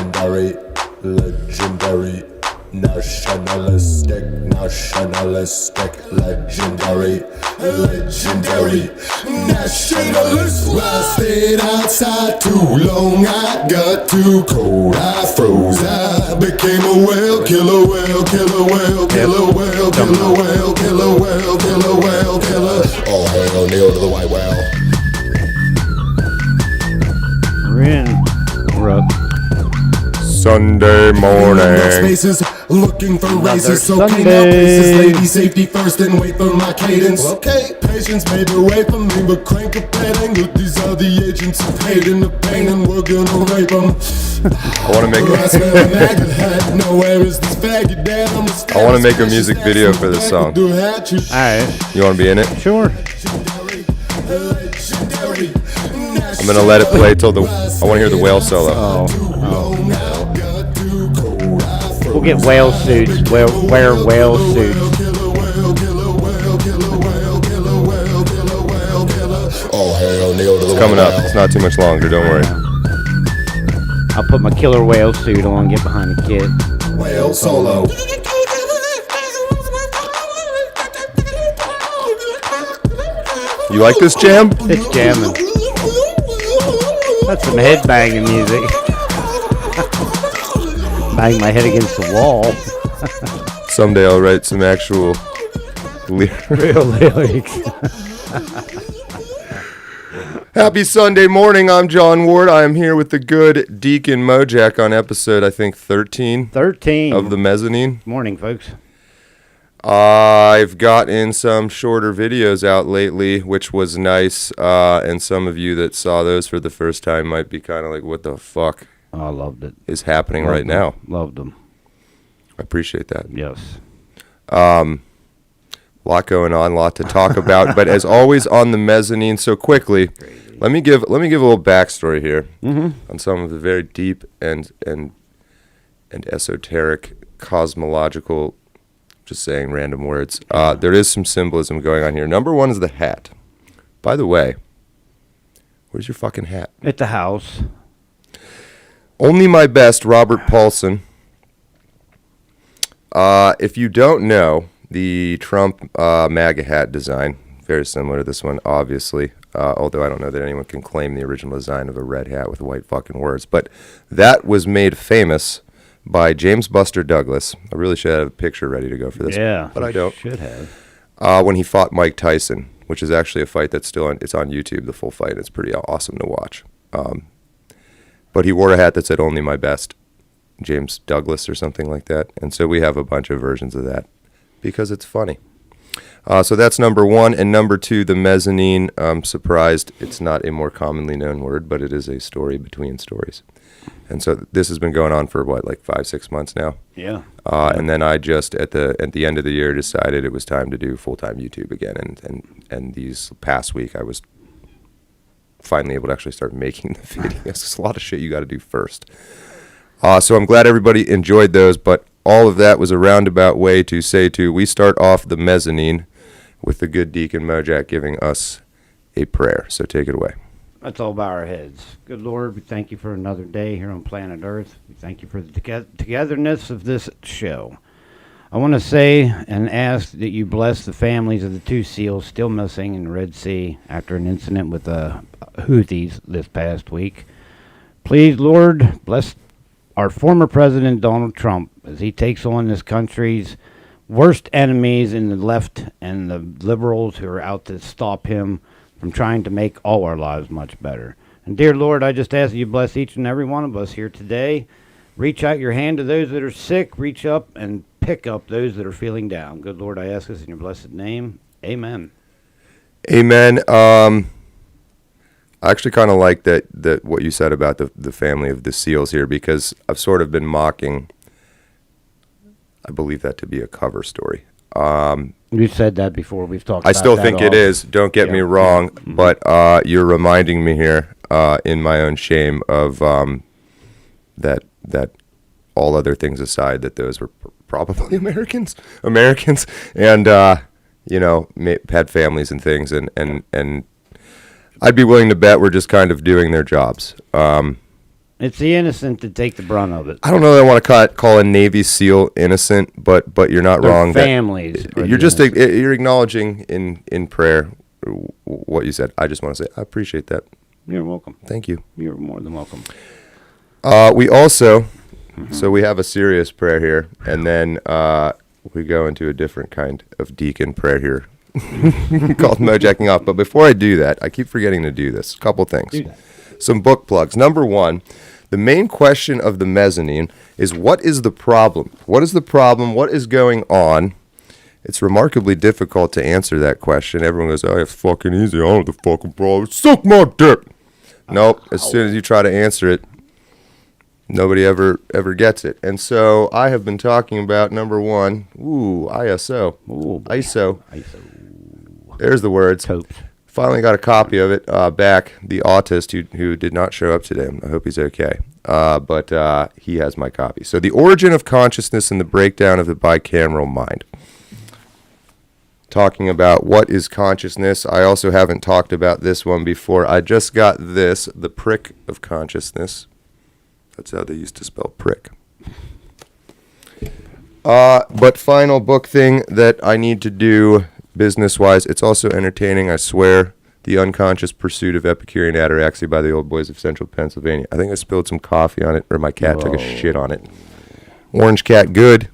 legendary, legendary, nationalistic, legendary, legendary, nationalist. Well, I stayed outside too long, I got too cold, I froze, I became a whale, killer whale, killer whale, killer whale, killer whale, killer whale, killer whale, killer. All hail, kneel to the white whale. We're up. Sunday morning. Spaces, looking for races, so came out places. Lady safety first and wait for my cadence. Okay, patience may be away from me, but crank a painting. Look, these are the agents of hate and the pain, and we're gonna rape them. I want to make a music video for this song. Alright. You want to be in it? Sure. I'm gonna let it play till I want to hear the whale solo. Oh no. We'll get whale suits. Wear whale suits. It's coming up. It's not too much longer. Don't worry. I'll put my killer whale suit on. Get behind the kid. Whale solo. You like this jam? It's jamming. That's some headbanging music. Bang my head against the wall. Someday I'll write some actual real lyrics. Happy Sunday morning. I'm John Ward. I am here with the good Deacon Mojack on episode, I think, 13. 13. Of the Mezzanine. Morning, folks. I've gotten some shorter videos out lately, which was nice. And some of you that saw those for the first time might be kind of like, what the fuck? Oh, I loved it. Is happening right now. Loved them. I appreciate that. Yes. Lot going on, lot to talk about. But as always on the Mezzanine, so quickly, let me give a little backstory here on some of the very deep and esoteric cosmological, just saying random words. There is some symbolism going on here. Number one is the hat. By the way, where's your fucking hat? At the house. Only My Best, Robert Paulson. If you don't know, the Trump MAGA hat design, very similar to this one, obviously, although I don't know that anyone can claim the original design of a red hat with white fucking words, but that was made famous by James Buster Douglas. I really should have a picture ready to go for this, but I don't. Should have. When he fought Mike Tyson, which is actually a fight that's still it's on YouTube, the full fight. It's pretty awesome to watch. But he wore a hat that said "Only My Best," James Douglas or something like that. And so we have a bunch of versions of that because it's funny. So that's number one. And number two, the Mezzanine. I'm surprised it's not a more commonly known word, but it is a story between stories. And so this has been going on for what, like 5-6 months now? Yeah. And then I just at the end of the year decided it was time to do full-time YouTube again. And these past week I was finally able to actually start making the videos. There's a lot of shit you got to do first. So I'm glad everybody enjoyed those, but all of that was a roundabout way to say we start off the Mezzanine with the good Deacon Mojack giving us a prayer. So take it away. Let's all bow our heads. Good Lord, we thank you for another day here on planet Earth. We thank you for the togetherness of this show. I want to say and ask that you bless the families of the 2 SEALs still missing in the Red Sea after an incident with the Houthis this past week. Please, Lord, bless our former President Donald Trump as he takes on this country's worst enemies in the left and the liberals who are out to stop him from trying to make all our lives much better. And dear Lord, I just ask that you bless each and every one of us here today. Reach out your hand to those that are sick. Reach up and pick up those that are feeling down. Good Lord, I ask this in your blessed name. Amen. Amen. I actually kind of like that what you said about the family of the SEALs here, because I've sort of been mocking, I believe that to be a cover story. You said that before. We've talked about I still think it is. Don't get me wrong, but you're reminding me here in my own shame of that all other things aside, that those were probably Americans, and had families and things, and I'd be willing to bet we're just kind of doing their jobs. It's the innocent that take the brunt of it. I don't know that I want to call a Navy SEAL innocent, but you're not Their wrong. Families. You're just you're acknowledging in prayer what you said. I just want to say I appreciate that. You're welcome. Thank you. You're more than welcome. We also, so we have a serious prayer here, and then we go into a different kind of deacon prayer here called mojacking off. But before I do that, I keep forgetting to do this. A couple things. Do that. Some book plugs. Number one, the main question of the Mezzanine is, what is the problem? What is the problem? What is going on? It's remarkably difficult to answer that question. Everyone goes, oh, it's fucking easy. I don't know the fucking problem. Suck my dick. Nope. As soon as you try to answer it, nobody ever gets it. And so I have been talking about number one. ISO. ISO. There's the words. Copes. Finally got a copy of it back. The autist who did not show up today. I hope he's okay. But he has my copy. So, The Origin of Consciousness and the Breakdown of the Bicameral Mind. Talking about what is consciousness. I also haven't talked about this one before. I just got this, The Prick of Consciousness. That's how they used to spell prick. But final book thing that I need to do business-wise, it's also entertaining, I swear. The Unconscious Pursuit of Epicurean Ataraxy by the Old Boys of Central Pennsylvania. I think I spilled some coffee on it, or my cat took a shit on it. Orange Cat Good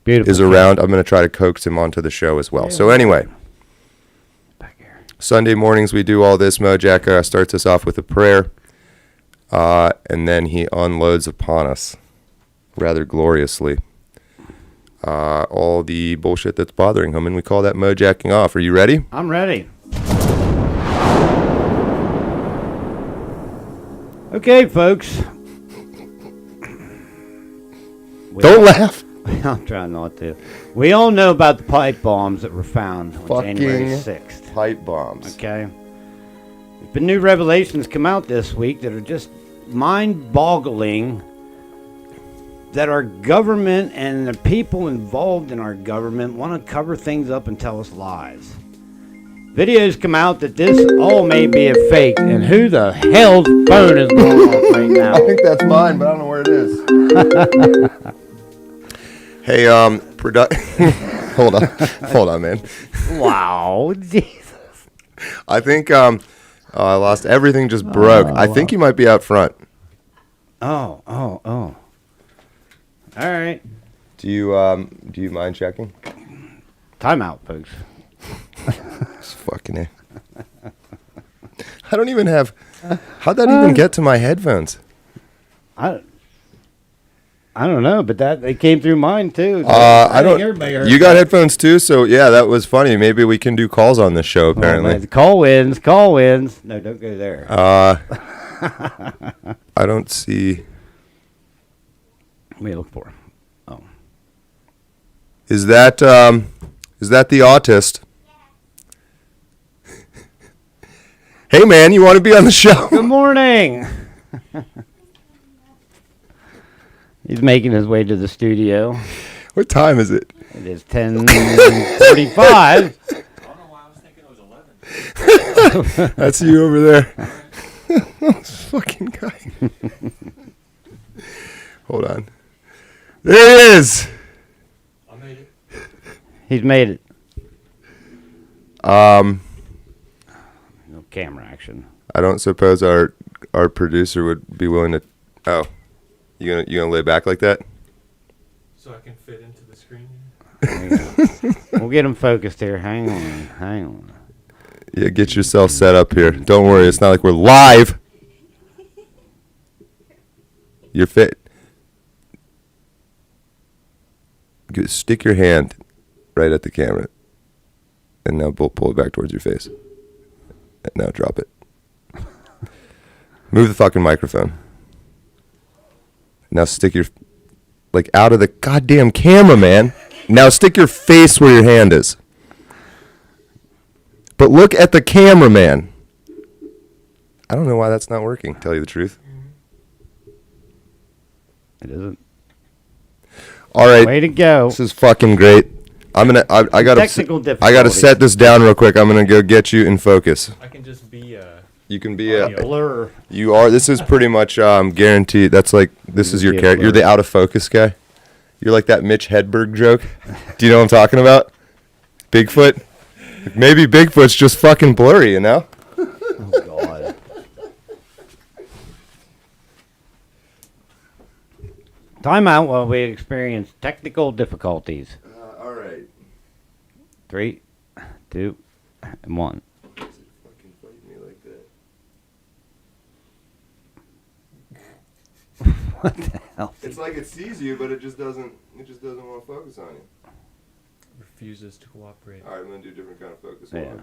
Beautiful. is around. I'm going to try to coax him onto the show as well. So anyway, Back here. Sunday mornings we do all this. Mojack starts us off with a prayer, and then he unloads upon us rather gloriously all the bullshit that's bothering him, and we call that mojacking off. Are you ready? I'm ready. Okay, folks. Don't laugh. I'm trying not to. We all know about the pipe bombs that were found on January 6th. Pipe bombs. Okay. There's been new revelations come out this week that are just mind-boggling, that our government and the people involved in our government want to cover things up and tell us lies. Videos come out that this all may be a fake, and who the hell's phone is going off right now? I think that's mine, but I don't know where it is. Hey, hold on, man. Wow, Jesus. I think I lost everything. Just broke. I think you might be out front. Oh. All right. Do you mind checking? Time out, folks. It's fucking it. I don't even have. How'd that even get to my headphones? I don't know, but it came through mine too. So I don't. Everybody heard You got that. headphones too, so yeah, that was funny. Maybe we can do calls on this show. Apparently, man, call wins. No, don't go there. I don't see. Let me look for him. Oh, Is that the autist? Hey man, you want to be on the show? good morning. He's making his way to the studio. What time is it? It is 10:45. I don't know why I was thinking it was 11. That's you over there. This fucking guy. Hold on. There it is. I made it. He's made it. Um, No camera action. I don't suppose our producer would be willing to. Oh, you gonna lay back like that? So I can fit into the screen. We'll get him focused here. Hang on. Yeah, get yourself set up here. Don't worry, it's not like we're live. You're fit. Stick your hand right at the camera, and now pull it back towards your face. And now drop it. Move the fucking microphone. Now stick your, out of the goddamn camera, man. Now stick your face where your hand is. But look at the camera, man. I don't know why that's not working, tell you the truth. It isn't. All right. Way to go. This is fucking great. I gotta Technical I gotta difficulties. set this down real quick. I'm gonna go get you in focus. I can just be You can be a blur. You are. This is pretty much guaranteed. That's like this is your character. You're the out of focus guy. You're like that Mitch Hedberg joke. Do you know what I'm talking about? Bigfoot. Maybe Bigfoot's just fucking blurry, you know? Oh God. Time out while we experience technical difficulties. All right. 3, 2, and 1. What the hell? It's like it sees you, but it just doesn't. It just doesn't want to focus on you. Refuses to cooperate. All right, I'm gonna do a different kind of focus. Yeah.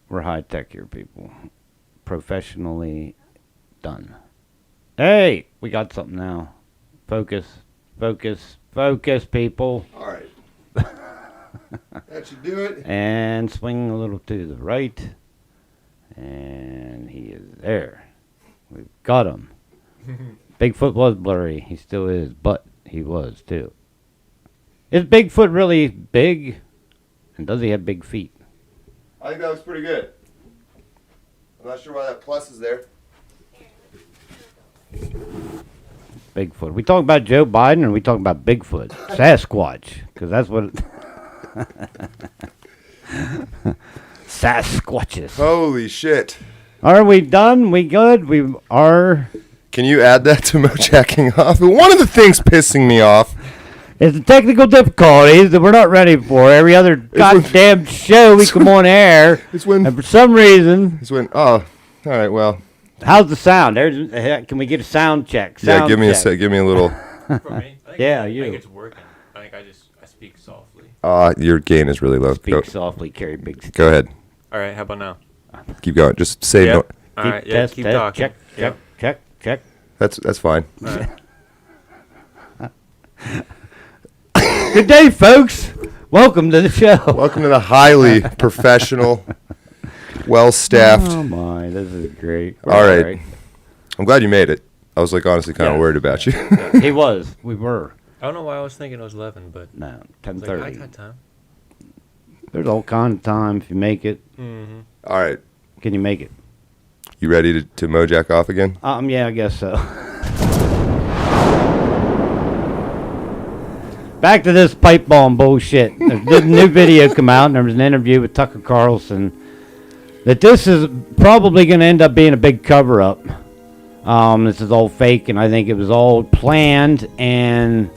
We're high tech here, people. Professionally done. Hey, we got something now. Focus, focus, focus, people. All right. That should do it. And swing a little to the right. And he is there. We've got him. Bigfoot was blurry. He still is, but he was too. Is Bigfoot really big? And does he have big feet? I think that was pretty good. I'm not sure why that plus is there. Bigfoot. We talking about Joe Biden or we talking about Bigfoot? Sasquatch. Because that's what... Sasquatches. Holy shit. Are we done? We good? We are... Can you add that to Mojacking off? One of the things pissing me off is the technical difficulties that we're not ready for. Every other goddamn show we come on air. It's when... And for some reason... It's when... Oh, all right, well... How's the sound? Can we get a sound check? Yeah, give me a little... For me? Yeah, I you. think it's working. I think I speak softly. Your gain is really low. Speak softly, carry big stick. Go ahead. All right, how about now? Keep going. Just say Yep. no. All right, yeah, test, keep test, talking. check, Yep. check. That's fine. All right. Good day, folks. Welcome to the show. Welcome to the highly professional, well-staffed. Oh my, this is great. All right. I'm glad you made it. I was like honestly kind of Yeah. worried about you. He was. We were. I don't know why I was thinking it was 11, but No, I was 10:30. like, I got time. There's all kind of time if you make it. Mm-hmm. All right. Can you make it? You ready to Mojack off again? Yeah, I guess so. Back to this pipe bomb bullshit. There's a new video come out, and there was an interview with Tucker Carlson that this is probably going to end up being a big cover-up. This is all fake, and I think it was all planned and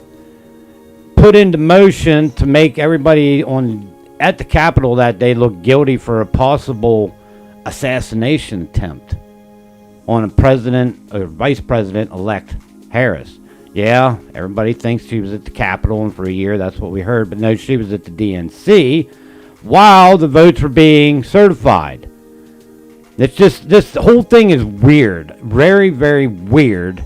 put into motion to make everybody at the Capitol that day look guilty for a possible assassination attempt on a president or vice president-elect Harris. Yeah, everybody thinks she was at the Capitol, and for a year that's what we heard, but no, she was at the DNC while the votes were being certified. It's just, this whole thing is weird. Very, very weird.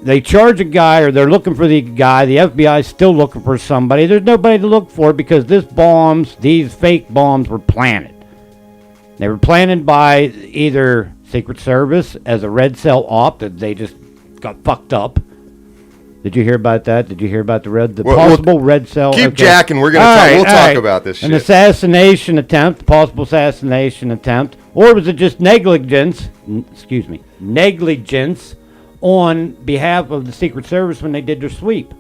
They charge a guy, or they're looking for the guy. The FBI is still looking for somebody. There's nobody to look for because these fake bombs were planted. They were planted by either Secret Service as a red cell op that they just got fucked up. Did you hear about that? Did you hear about the possible red cell? Keep jacking. We're gonna we'll talk about this shit. An assassination attempt, possible assassination attempt, or was it just negligence? Negligence on behalf of the Secret Service when they did their sweep.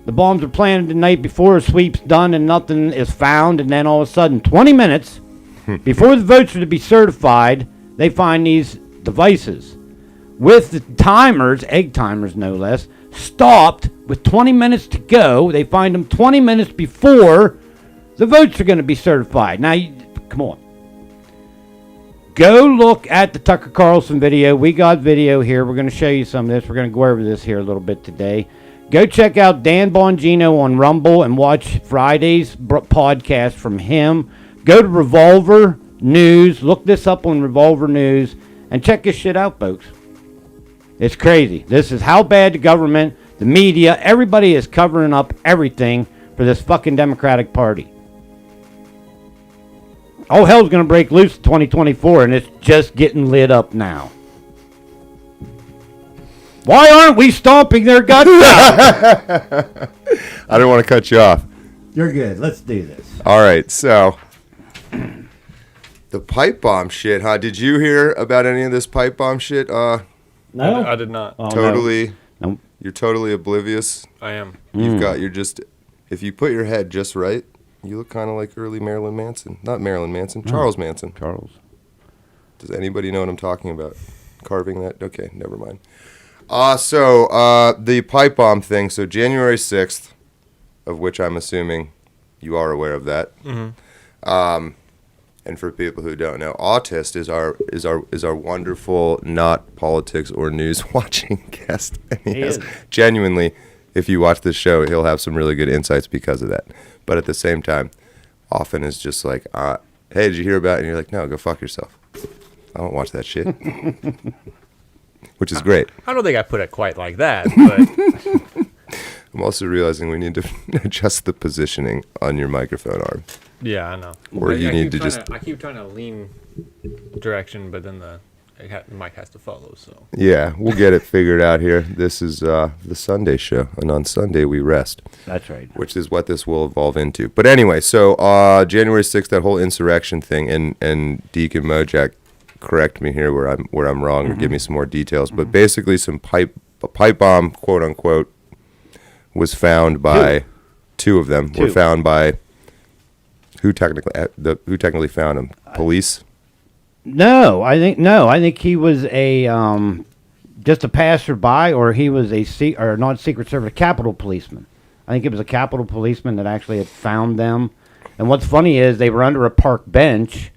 The bombs are planted the night before, a sweep's done, and nothing is found, and then all of a sudden, 20 minutes before the votes are to be certified, they find these devices with the timers, egg timers no less, stopped with 20 minutes to go. They find them 20 minutes before the votes are going to be certified. Now, come on. Go look at the Tucker Carlson video. We got video here. We're going to show you some of this. We're going to go over this here a little bit today. Go check out Dan Bongino on Rumble and watch Friday's podcast from him. Go to Revolver News. Look this up on Revolver News and check this shit out, folks. It's crazy. This is how bad the government, the media, everybody is covering up everything for this fucking Democratic Party. All hell's going to break loose in 2024, and it's just getting lit up now. Why aren't we stomping their guts out? I don't want to cut you off. You're good. Let's do this. All right, so The pipe bomb shit, huh? Did you hear about any of this pipe bomb shit? No, I did not. Oh, Totally. No. You're totally oblivious. I am. You're just, if you put your head just right, you look kind of like early Marilyn Manson. Not Marilyn Manson, Charles Manson. Charles. Does anybody know what I'm talking about? Carving that? Okay, never mind. So the pipe bomb thing. So January 6th, of which I'm assuming you are aware of that. Mm-hmm. And for people who don't know, Autist is our wonderful, not politics or news watching guest. And He is. Genuinely, if you watch this show, he'll have some really good insights because of that. But at the same time, often is just like, hey, did you hear about it? And you're like, no, go fuck yourself. I don't watch that shit. Which is great. I don't think I put it quite like that, but I'm also realizing we need to adjust the positioning on your microphone arm. yeah, I know. Or you need to just... I keep trying to lean direction, but then the mic has to follow. So Yeah, we'll get it figured out here. This is the Sunday show, and on Sunday we rest. That's right. Which is what this will evolve into. But anyway, so January 6th, that whole insurrection thing, and Deacon Mojack, correct me here where I'm wrong, or give me some more details. But basically, a pipe bomb, quote unquote, was found by two of them. Were found by who technically found them? Police. No, I think he was a just a passerby, or he was or not Secret Service, Capitol policeman. I think it was a Capitol policeman that actually had found them. And what's funny is they were under a park bench,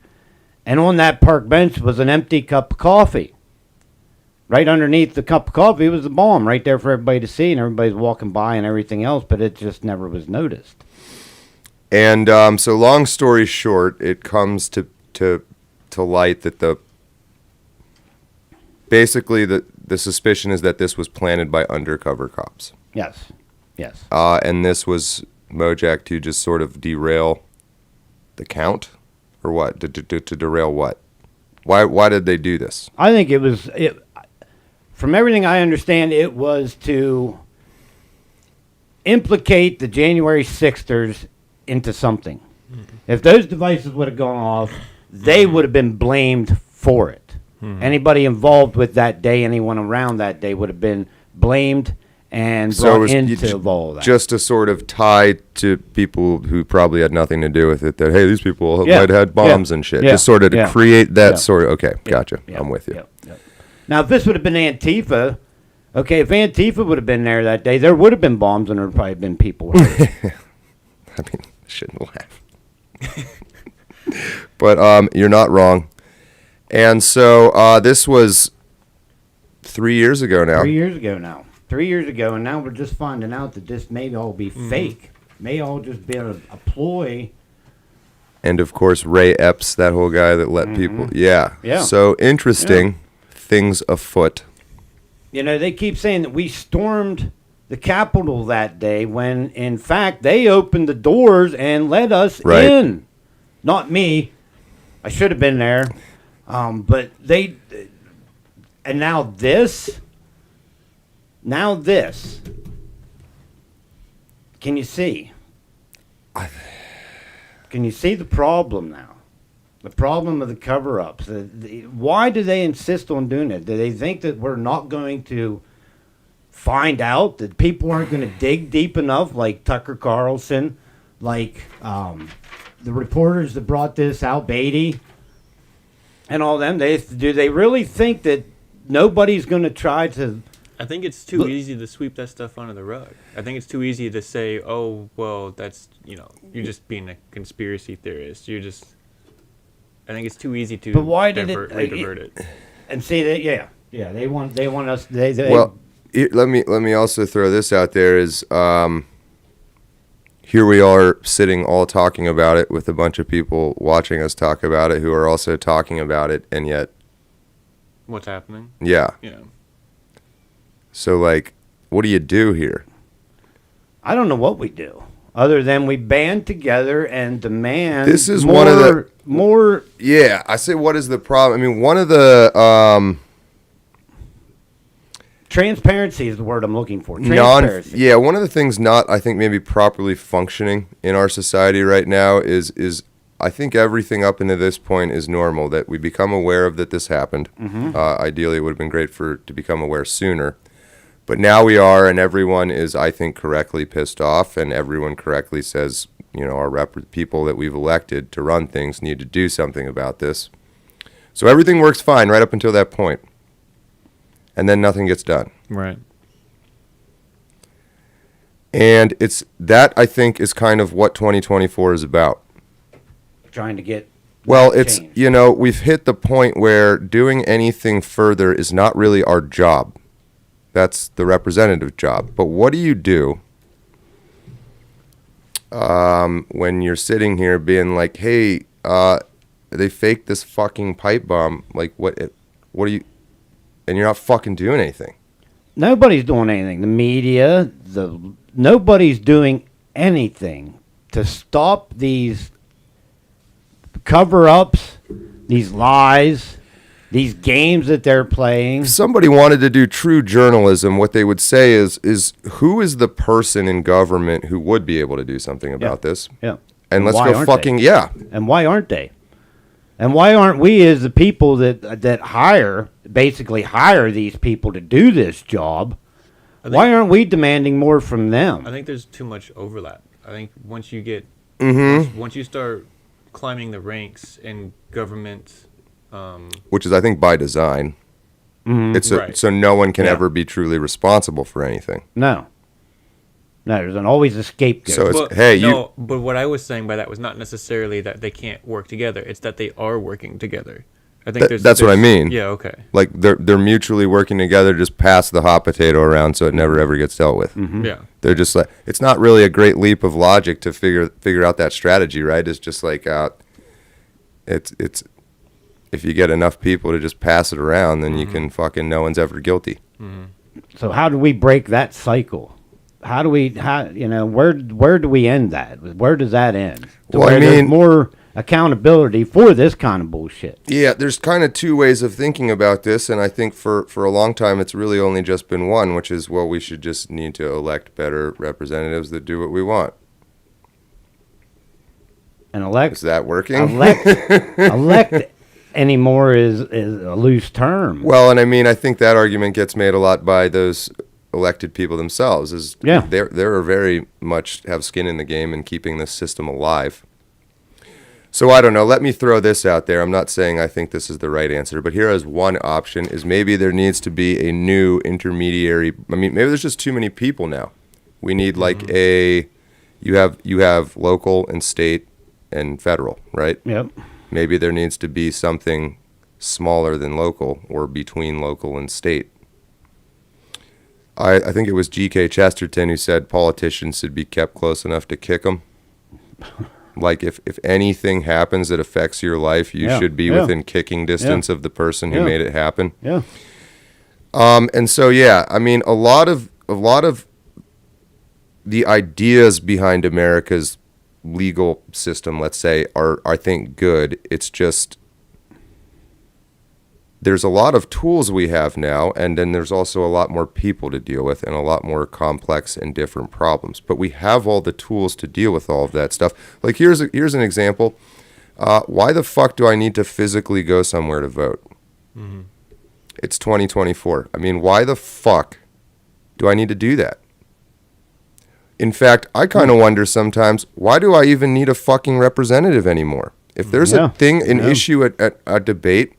and on that park bench was an empty cup of coffee. Right underneath the cup of coffee was the bomb, right there for everybody to see, and everybody's walking by and everything else, but it just never was noticed. And so, long story short, it comes to light that basically the suspicion is that this was planted by undercover cops. Yes. And this was Mojack to just sort of derail the count, or what? To derail what? Why did they do this? I think it was from everything I understand, it was to implicate the January 6thers into something. If those devices would have gone off, they would have been blamed for it. Anybody involved with that day, anyone around that day would have been blamed and brought into all that. Just to sort of tie to people who probably had nothing to do with it, that, hey, these people might have had bombs and shit. Just sort of to create that sort of, okay, gotcha, I'm with you. Now, if this would have been Antifa, okay, if Antifa would have been there that day, there would have been bombs and there would probably have been people hurt. I mean, I shouldn't laugh. But you're not wrong. And so this was 3 years ago now. 3 years ago now. 3 years ago, and now we're just finding out that this may all be fake. May all just be a ploy. And, of course, Ray Epps, that whole guy that let people... Yeah. So, interesting things afoot. You know, they keep saying that we stormed the Capitol that day when, in fact, they opened the doors and let us in. Not me. I should have been there. But they... And now this... Now this. Can you see? Can you see the problem now? The problem of the cover-ups. Why do they insist on doing it? Do they think that we're not going to find out, that people aren't going to dig deep enough, like Tucker Carlson, like the reporters that brought this, Al Beatty, and all them? Do they really think that nobody's going to try to... I think it's too easy to sweep that stuff under the rug. I think it's too easy to say, oh, well, that's, you're just being a conspiracy theorist. I think it's too easy to divert it. And see that, they want us. Well, let me also throw this out there: is here we are sitting all talking about it with a bunch of people watching us talk about it who are also talking about it, and yet what's happening? Yeah. So, like, what do you do here? I don't know what we do, other than we band together and demand. This is one of the more. Yeah, I say, what is the problem? I mean, one of the transparency is the word I'm looking for. Transparency. One of the things not, I think, maybe properly functioning in our society right now is I think everything up into this point is normal, that we become aware of that this happened. Ideally, it would have been great to become aware sooner. But now we are, and everyone is, I think, correctly pissed off, and everyone correctly says, our people that we've elected to run things need to do something about this. So everything works fine right up until that point. And then nothing gets done. Right. And that, I think, is kind of what 2024 is about. Trying to get Well, it's, changed. we've hit the point where doing anything further is not really our job. That's the representative job. But what do you do when you're sitting here being like, hey, they faked this fucking pipe bomb? Like, what do you, and you're not fucking doing anything. Nobody's doing anything. The media, nobody's doing anything to stop these cover-ups, these lies, these games that they're playing. If somebody wanted to do true journalism, what they would say is who is the person in government who would be able to do something about this? Yeah. And let's why go aren't fucking, they? yeah. And why aren't they? And why aren't we, as the people that basically hire these people to do this job, why aren't we demanding more from them? I think there's too much overlap. I think once you get, Mm-hmm. once you start climbing the ranks in government, Which is, I think, by design. It's Right. so no one can Yeah. ever be truly responsible for anything. No, there's always a scapegoat. So it's, But, hey, no, but what I was saying by that was not necessarily that they can't work together. It's that they are working together. I think that's what I mean. Yeah, okay. like they're mutually working together to just pass the hot potato around so it never ever gets dealt with. Yeah. They're just like, it's not really a great leap of logic to figure out that strategy, right? It's just like it's if you get enough people to just pass it around, then you can fucking, no one's ever guilty. So how do we break that cycle? Where do we end that? Where does that end? To Well, I where there's mean- more accountability for this kind of bullshit. Yeah, there's kind of two ways of thinking about this, and I think for a long time it's really only just been one, which is, well, we should just need to elect better representatives that do what we want. And Is that working? elect anymore is a loose term. Well, and I mean, I think that argument gets made a lot by those elected people themselves. Yeah. They're very much have skin in the game in keeping this system alive. So I don't know. Let me throw this out there. I'm not saying I think this is the right answer, but here is one option: is maybe there needs to be a new intermediary. I mean, maybe there's just too many people now. We need like you have local and state and federal, right? Yep. Maybe there needs to be something smaller than local or between local and state. I think it was G.K. Chesterton who said politicians should be kept close enough to kick them. Like if anything happens that affects your life, you should be within kicking distance of the person who made it happen. Yeah. And so, yeah, I mean, a lot of the ideas behind America's legal system, let's say, are, I think, good. It's just there's a lot of tools we have now, and then there's also a lot more people to deal with and a lot more complex and different problems. But we have all the tools to deal with all of that stuff. Like, here's an example. Why the fuck do I need to physically go somewhere to vote? Mm-hmm. It's 2024. I mean, why the fuck do I need to do that? In fact, I kind of wonder sometimes, why do I even need a fucking representative anymore? If there's a thing, an issue at a debate,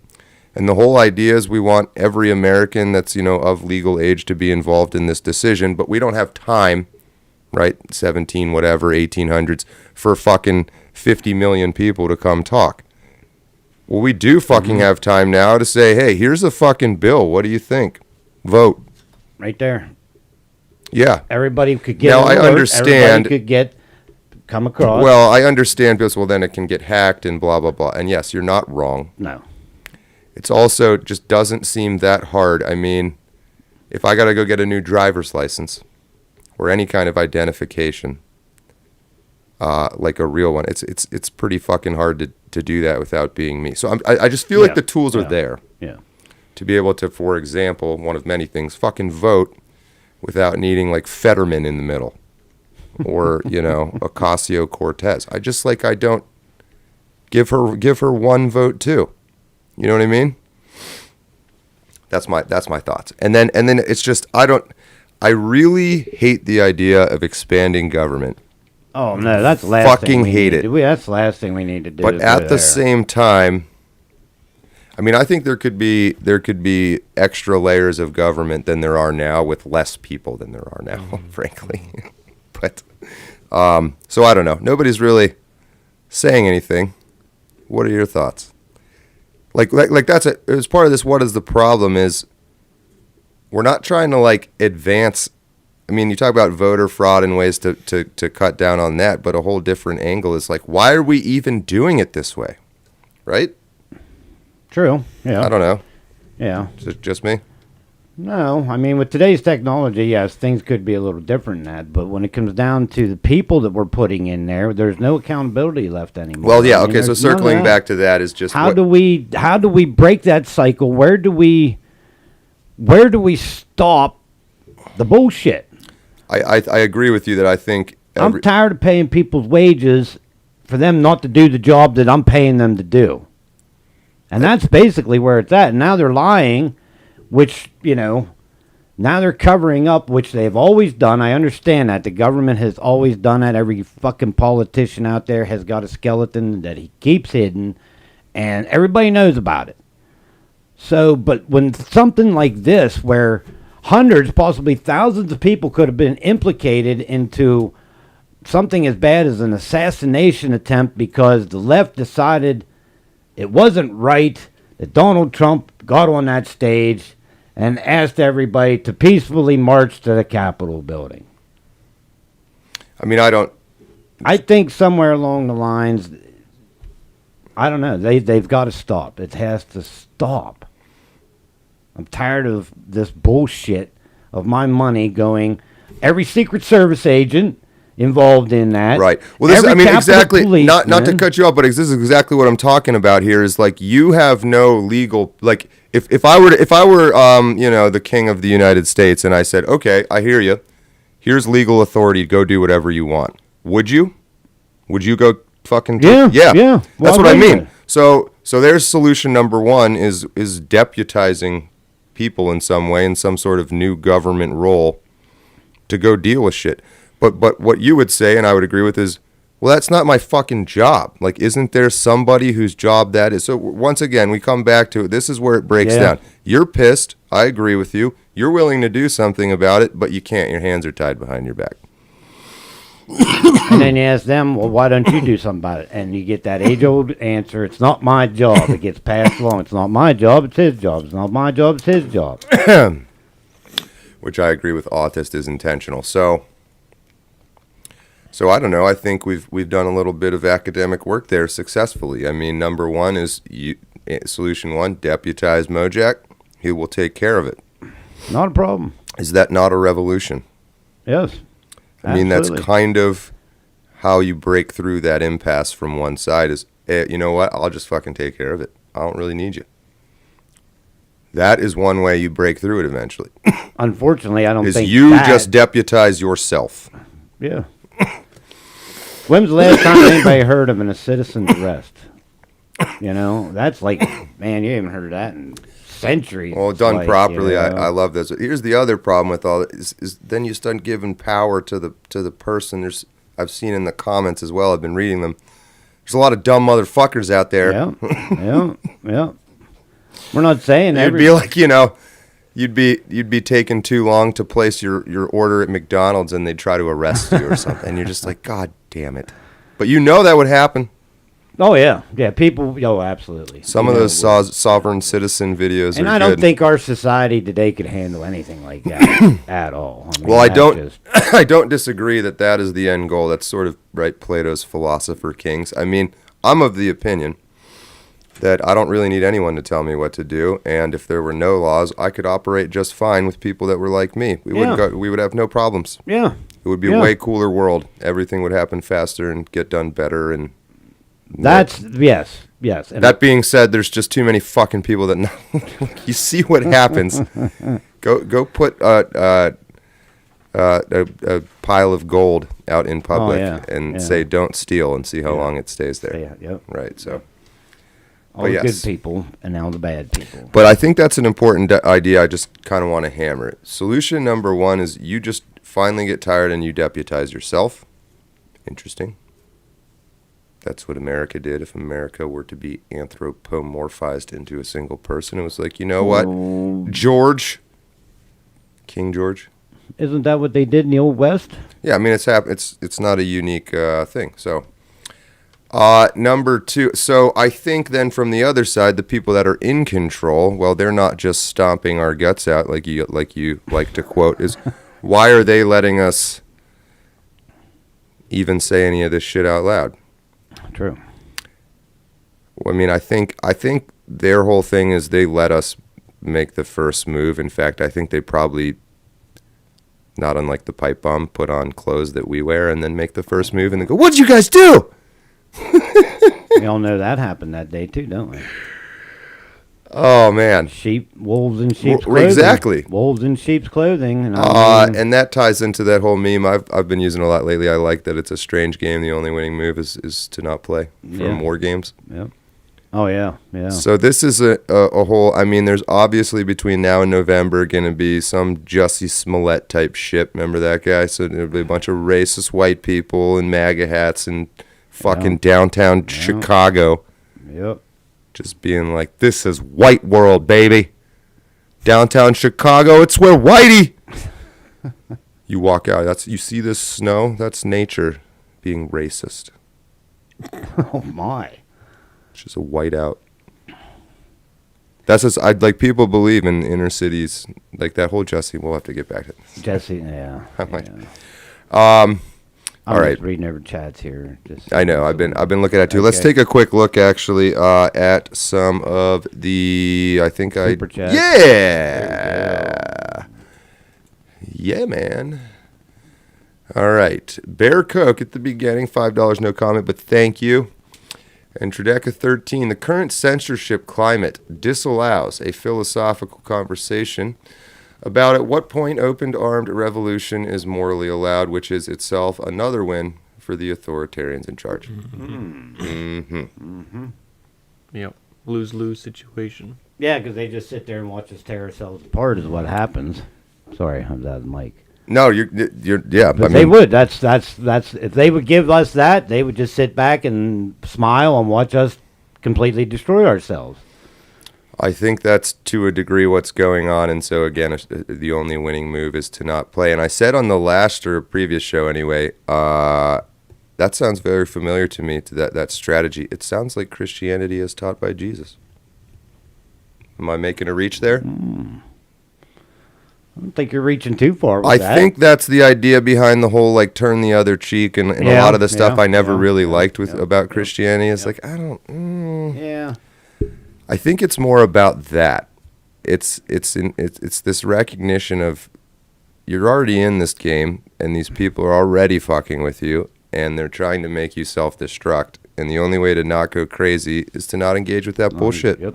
and the whole idea is we want every American that's, of legal age to be involved in this decision, but we don't have time, right, 1800s, for fucking 50 million people to come talk. Well, we do fucking have time now to say, hey, here's a fucking bill. What do you think? Vote. Right there. Yeah. Everybody could get Now, an I alert. understand- Everybody could come across. Well, I understand because, well, then it can get hacked and blah, blah, blah. And yes, you're not wrong. No. It's also just doesn't seem that hard. I mean, if I got to go get a new driver's license or any kind of identification, like a real one, it's pretty fucking hard to do that without being me. So I just feel like the tools are there Yeah. to be able to, for example, one of many things, fucking vote without needing like Fetterman in the middle or, Ocasio-Cortez. I just I don't. give her one vote too. You know what I mean? That's my thoughts. And then it's just I really hate the idea of expanding government. Oh no, that's the last Fucking thing we hate need it. That's the last thing we need to do. But is at go the there. same time, I mean, I think there could be extra layers of government than there are now with less people than there are now, frankly. But so I don't know. Nobody's really saying anything. What are your thoughts? Like that's it. As part of this, what is the problem is we're not trying to like advance. I mean, you talk about voter fraud and ways to cut down on that, but a whole different angle is like, why are we even doing it this way? Right? True. Yeah. I don't know. Yeah. Is it just me? No, I mean, with today's technology, yes, things could be a little different than that. But when it comes down to the people that we're putting in there, there's no accountability left anymore. Well, yeah, I mean, okay. So there's none of circling that. back to that is just How do we break that cycle? Where do we stop the bullshit? I agree with you that I think I'm tired of paying people's wages for them not to do the job that I'm paying them to do. And that's basically where it's at. And now they're lying, which, now they're covering up, which they've always done. I understand that. The government has always done that. Every fucking politician out there has got a skeleton that he keeps hidden, and everybody knows about it. So, but when something like this, where hundreds, possibly thousands of people could have been implicated into something as bad as an assassination attempt because the left decided it wasn't right that Donald Trump got on that stage and asked everybody to peacefully march to the Capitol building. I mean, I think somewhere along the lines, I don't know, they've got to stop. It has to stop. I'm tired of this bullshit of my money going, every Secret Service agent involved in that. Right. Well, this, every I mean, Capitol exactly. Not to policeman. cut you off, but this is exactly what I'm talking about here. Is like you have no legal like if I were the king of the United States and I said, okay, I hear you. Here's legal authority. Go do whatever you want. Would you? Would you go fucking? Yeah. That's Well, what I wait a mean. minute. So there's solution number one is deputizing people in some way in some sort of new government role to go deal with shit. But what you would say, and I would agree with, is, well, that's not my fucking job. Like, isn't there somebody whose job that is? So once again, we come back to it. This is where it breaks down. You're pissed. I agree with you. You're willing to do something about it, but you can't. Your hands are tied behind your back. And then you ask them, well, why don't you do something about it? And you get that age-old answer, it's not my job. It gets passed along. It's not my job, it's his job. It's not my job, it's his job. Which I agree with. Autist is intentional. So I don't know. I think we've done a little bit of academic work there successfully. I mean, number one is solution one: deputize Mojack. He will take care of it. Not a problem. Is that not a revolution? Yes. I mean, that's absolutely. kind of how you break through that impasse from one side. Is you know what? I'll just fucking take care of it. I don't really need you. That is one way you break through it eventually. Unfortunately, I don't Is think you that, just deputize yourself. Yeah. When's the last time anybody heard of a citizen's arrest? That's like, man, you haven't heard of that in centuries. Well, done Like, properly, I love this. Here's the other problem with all this is then you start giving power to the person. I've seen in the comments as well. I've been reading them. There's a lot of dumb motherfuckers out there. Yeah. We're not saying It'd be like, you'd be taking too long to place your order at McDonald's and they'd try to arrest you or something. And you're just like, God damn it. But that would happen. Oh, yeah. Yeah, people, absolutely. Some of those sovereign citizen videos and are I don't good. think our society today could handle anything like that at all. I mean, Well, I that's don't. just- I don't disagree that is the end goal. That's sort of right. Plato's philosopher kings. I mean, I'm of the opinion that I don't really need anyone to tell me what to do. And if there were no laws, I could operate just fine with people that were like me. We would have no problems. Yeah. It would be a way cooler world. Everything would happen faster and get done better. And Yes. And that being said, there's just too many fucking people that know. You see what happens. Go put a pile of gold out in public yeah. say don't steal and see how long it stays there. Yeah, yep. Right. So. All But the yes. good people and now the bad people. But I think that's an important idea. I just kind of want to hammer it. Solution number one is you just finally get tired and you deputize yourself. Interesting. That's what America did. If America were to be anthropomorphized into a single person, it was like, you know what? George, King George. Isn't that what they did in the Old West? Yeah, I mean, it's not a unique thing. So, number two. So I think then from the other side, the people that are in control, well, they're not just stomping our guts out like you like to quote. Is why are they letting us even say any of this shit out loud? True. I mean, I think their whole thing is they let us make the first move. In fact, I think they probably, not unlike the pipe bomb, put on clothes that we wear and then make the first move and then go, "What'd you guys do?" We all know that happened that day too, don't we? Oh man, Wolves in sheep's clothing. Exactly. Wolves in sheep's clothing. And and that ties into that whole meme I've been using a lot lately. I like that it's a strange game. The only winning move is to not play for more games. Yep. Oh yeah, yeah. So this is a whole. I mean, there's obviously between now and November going to be some Jussie Smollett type shit. Remember that guy? So there'll be a bunch of racist white people in MAGA hats and fucking downtown Chicago. Yep. Just being like, this is white world, baby. Downtown Chicago, it's where whitey. You walk out, you see this snow, that's nature being racist. Oh my. It's just a whiteout. That's just, like people believe in inner cities, like that whole Jussie, we'll have to get back to it. Jesse, yeah. All right. Just reading over chats here. I know. I've been looking at it too. Let's take a quick look actually at some of the. Super chats. Yeah. Yeah, man. All right. Bear Coke at the beginning, $5, no comment, but thank you. And Trideca 13, the current censorship climate disallows a philosophical conversation about at what point open armed revolution is morally allowed, which is itself another win for the authoritarians in charge. Yep. Lose-lose situation. Yeah, because they just sit there and watch us tear ourselves apart is what happens. Sorry, I'm out of the mic. No, you're yeah. But they would. That's if they would give us that, they would just sit back and smile and watch us completely destroy ourselves. I think that's to a degree what's going on, and so again, the only winning move is to not play. And I said on the last or previous show anyway, that sounds very familiar to me, to that strategy. It sounds like Christianity as taught by Jesus. Am I making a reach there? I don't think you're reaching too far with that. I think that's the idea behind the whole like turn the other cheek and a lot of the stuff I never really liked about Christianity. It's like I don't. Yeah. I think it's more about that. It's this recognition of you're already in this game and these people are already fucking with you and they're trying to make you self-destruct, and the only way to not go crazy is to not engage with that bullshit. Yep.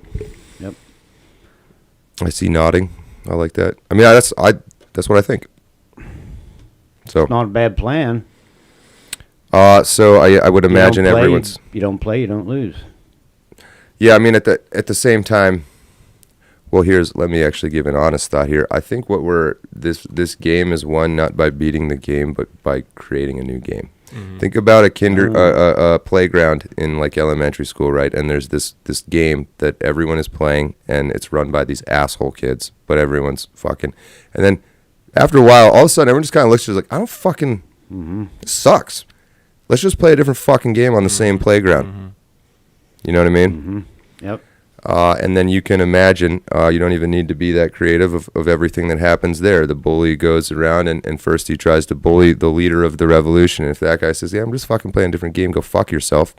I see nodding. I like that. I mean, that's what I think. So It's not a bad plan. So I would imagine everyone's. You don't play, you don't lose. Yeah, I mean, at the same time, well, let me actually give an honest thought here. I think this game is won not by beating the game, but by creating a new game. Mm-hmm. Think about a playground in like elementary school, right? And there's this game that everyone is playing, and it's run by these asshole kids, but everyone's fucking. And then after a while, all of a sudden, everyone just kind of looks at you like, I don't fucking. This sucks. Let's just play a different fucking game on the same playground. Mm-hmm. You know what I mean? Mm-hmm. Yep. And then you can imagine, you don't even need to be that creative of everything that happens there. The bully goes around and first he tries to bully the leader of the revolution. And if that guy says, yeah, I'm just fucking playing a different game, go fuck yourself.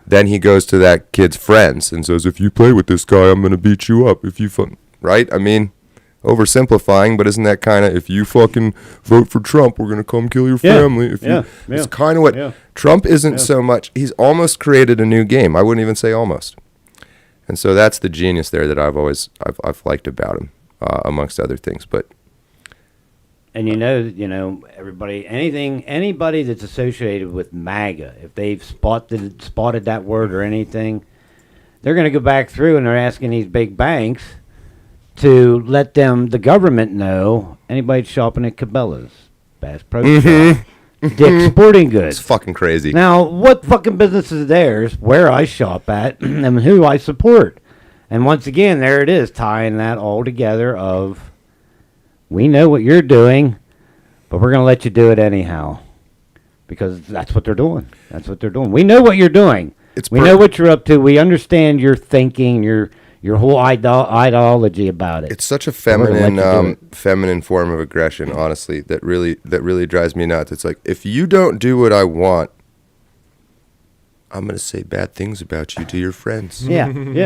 Then he goes to that kid's friends and says, if you play with this guy, I'm going to beat you up. Right? I mean, oversimplifying, but isn't that kind of, if you fucking vote for Trump, we're going to come kill your family. It's kind of what Trump isn't so much. He's almost created a new game. I wouldn't even say almost. And so that's the genius there that I've liked about him, amongst other things. But And anybody that's associated with MAGA, if they've spotted that word or anything, they're going to go back through and they're asking these big banks to let the government know anybody shopping at Cabela's, Bass Pro Shop, Dick's Sporting Goods. It's fucking crazy. Now, what fucking business is theirs, where I shop at, and who I support? And once again, there it is, tying that all together of, we know what you're doing, but we're going to let you do it anyhow. Because that's what they're doing. That's what they're doing. We know what you're doing. We know what you're up to. We understand your thinking, your whole ideology about it. It's such a feminine form of aggression, honestly, that really drives me nuts. It's like, if you don't do what I want, I'm going to say bad things about you to your friends. Yeah. And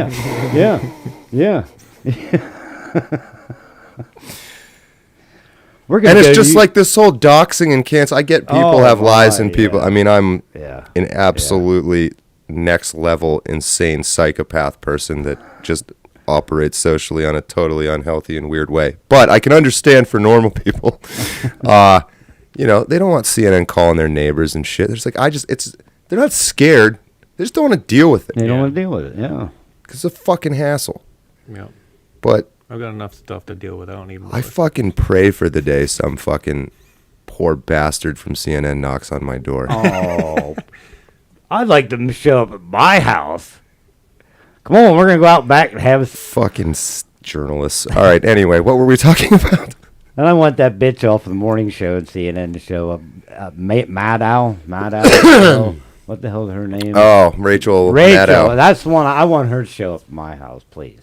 it's just like this whole doxing and cancel. I get people have lives and people. I mean, I'm an absolutely next level insane psychopath person that just operates socially on a totally unhealthy and weird way. But I can understand for normal people, they don't want CNN calling their neighbors and shit. They're just like, they're not scared. They just don't want to deal with it. They don't want to deal with it, yeah. Because it's a fucking hassle. Yeah. But I've got enough stuff to deal with. I don't need more. I fucking pray for the day some fucking poor bastard from CNN knocks on my door. Oh, I'd like them to show up at my house. Come on, we're going to go out back and have fucking journalists. All right, anyway, what were we talking about? And I want that bitch off the morning show and CNN to show up. Maddow. What the hell is her name? Oh, Rachel Maddow. That's the one. I want her to show up at my house, please.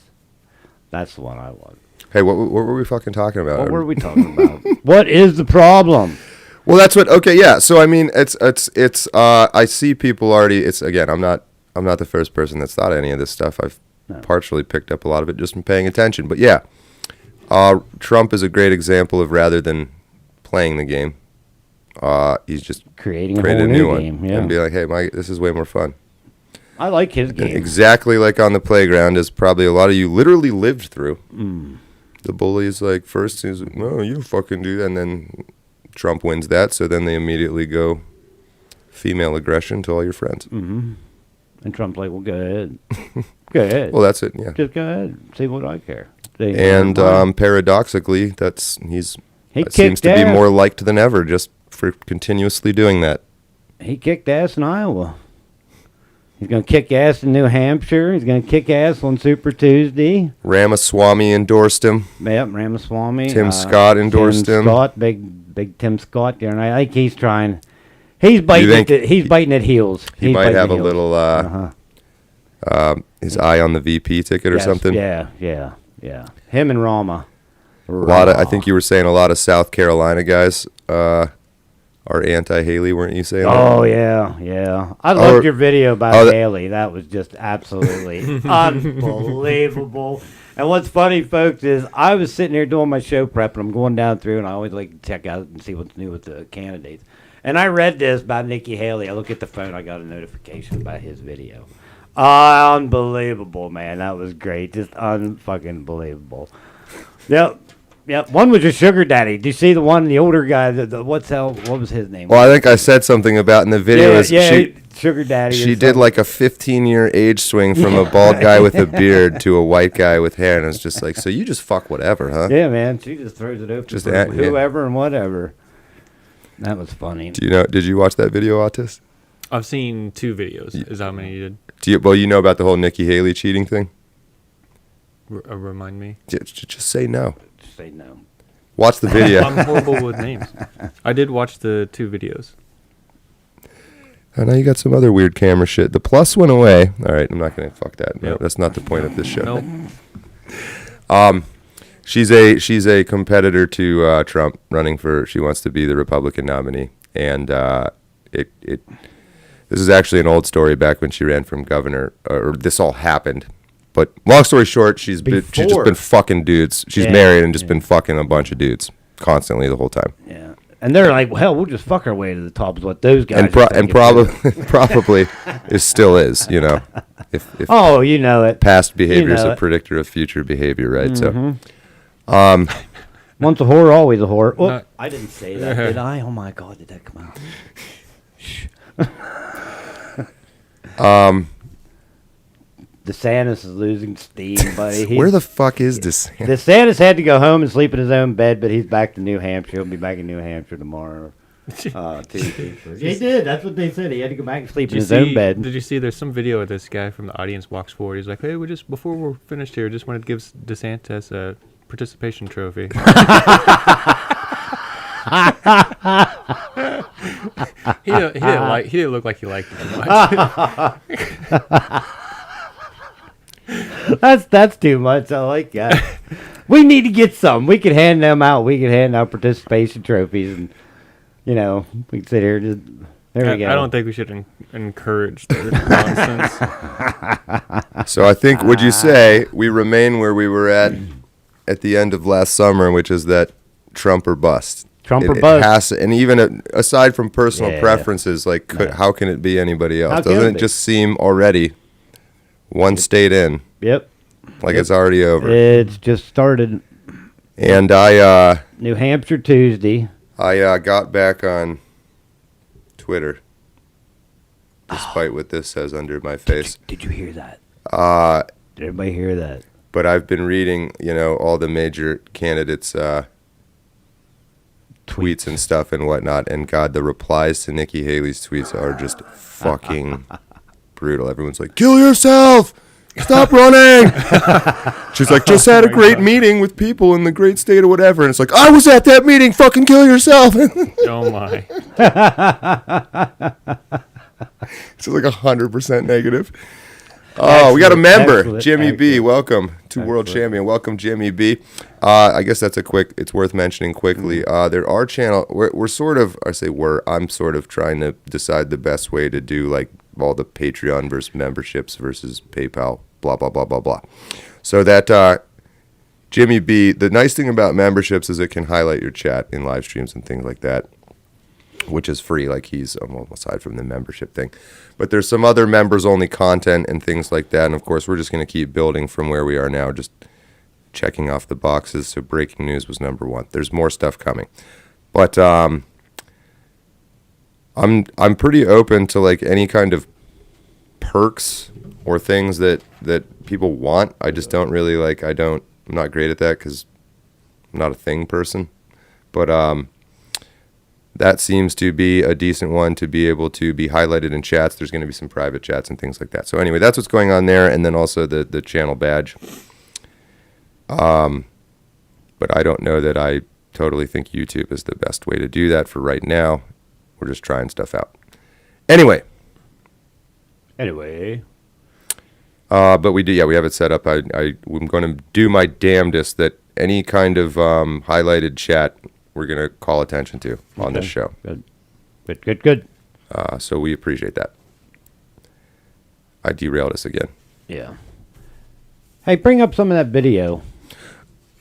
That's the one I want. Hey, what were we fucking talking about? What were we talking about? What is the problem? Well, that's what. Okay, yeah. So I mean, it's. I see people already. It's again. I'm not the first person that's thought any of this stuff. I've partially picked up a lot of it just from paying attention. But yeah, Trump is a great example of, rather than playing the game, he's just created a new game, and be like, hey, this is way more fun. I like his game. Exactly like on the playground, as probably a lot of you literally lived through. The bully is like, first he's like, no, you fucking do that, and then Trump wins that, so then they immediately go female aggression to all your friends. Mm-hmm. And Trump's like, well, go ahead. Go ahead. Well, that's it, yeah. Just go ahead. See what I care. And paradoxically, he seems to be more liked than ever just for continuously doing that. He kicked ass in Iowa. He's going to kick ass in New Hampshire. He's going to kick ass on Super Tuesday. Ramaswamy endorsed him. Yep, Ramaswamy. Tim Scott endorsed him. Scott, big Tim Scott there. And I think he's trying. He's biting at heels. He might have a little his eye on the VP ticket or something. Yeah. Him and Rama. I think you were saying a lot of South Carolina guys are anti-Haley, weren't you saying? Oh, yeah. I loved your video about Haley. That was just absolutely unbelievable. And what's funny, folks, is I was sitting there doing my show prep, and I'm going down through, and I always like to check out and see what's new with the candidates. And I read this about Nikki Haley. I look at the phone, I got a notification about his video. Unbelievable, man. That was great. Just unfucking believable. Yep. One was a sugar daddy. Do you see the one, the older guy? What was his name? Well, I think I said something about in the video. Sugar daddy. She did like a 15-year age swing from a bald guy with a beard to a white guy with hair, and it's just like, so you just fuck whatever, huh? Yeah, man. She just throws it open to whoever and whatever. That was funny. Did you watch that video, Autis? I've seen 2 videos. Is that how many you did? You know about the whole Nikki Haley cheating thing? Remind me. Just say no. Just say no. Watch the video. I'm horrible with names. I did watch the 2 videos. I know you got some other weird camera shit. The plus went away. All right, I'm not going to fuck that. No, Yep. That's not the point of this show. Nope. She's a competitor to Trump, running for. She wants to be the Republican nominee, and this is actually an old story. Back when she ran from governor, or this all happened. But long story short, she's just been fucking dudes. She's married and just been fucking a bunch of dudes constantly the whole time. Yeah, and they're like, well, hell, we'll just fuck our way to the top. Is what those guys. And probably it still is. If you know it. Past behavior is a predictor of future behavior, right? Mm-hmm. So, Once a whore, always a whore. Oh, Not- I didn't say that, did I? Oh my God, did that come out? DeSantis is losing steam, buddy. Where the fuck is DeSantis? DeSantis had to go home and sleep in his own bed, but he's back to New Hampshire. He'll be back in New Hampshire tomorrow. Tuesday. He did. That's what they said. He had to go back and sleep in his own bed. Did you see? There's some video of this guy from the audience walks forward. He's like, "Hey, before we're finished here, just wanted to give DeSantis a participation trophy." He didn't look like he liked it too much. That's too much. I like that. We need to get some. We could hand them out. We could hand out participation trophies, and we can sit here. There we go. I don't think we should encourage the nonsense. So I think, would you say we remain where we were at the end of last summer, which is that Trump or bust? Trump or bust. And even aside from personal preferences, how can it be anybody else? Doesn't it just seem already one state in? Yep. It's already over. It's just started. And New Hampshire Tuesday. I got back on Twitter, despite what this says under my face. Did you hear that? Did everybody hear that? But I've been reading, all the major candidates' tweets and stuff and whatnot, and God, the replies to Nikki Haley's tweets are just fucking brutal. Everyone's like, "Kill yourself! Stop running!" She's like, "Just had a great meeting with people in the great state of whatever," and it's like, "I was at that meeting. Fucking kill yourself!" Oh my! It's like 100% negative. Oh, we got a member, Excellent. Jimmy B. Welcome to World Champion. Welcome, Jimmy B. I guess that's it's worth mentioning quickly. There are I'm sort of trying to decide the best way to do all the Patreon versus memberships versus PayPal, blah, blah, blah, blah, blah. So that Jimmy B, the nice thing about memberships is it can highlight your chat in live streams and things like that, which is free, he's aside from the membership thing. But there's some other members-only content and things like that, and of course we're just going to keep building from where we are now, just checking off the boxes. So breaking news was number one. There's more stuff coming. But I'm pretty open to any kind of perks or things that people want. I just don't really I'm not great at that because I'm not a thing person. But that seems to be a decent one to be able to be highlighted in chats. There's going to be some private chats and things like that. So anyway, that's what's going on there. And then also the channel badge. But I don't know that I totally think YouTube is the best way to do that for right now. We're just trying stuff out. Anyway. But we have it set up. I'm going to do my damnedest that any kind of highlighted chat we're going to call attention to on this show. Good. So we appreciate that. I derailed us again. Yeah. Hey, bring up some of that video.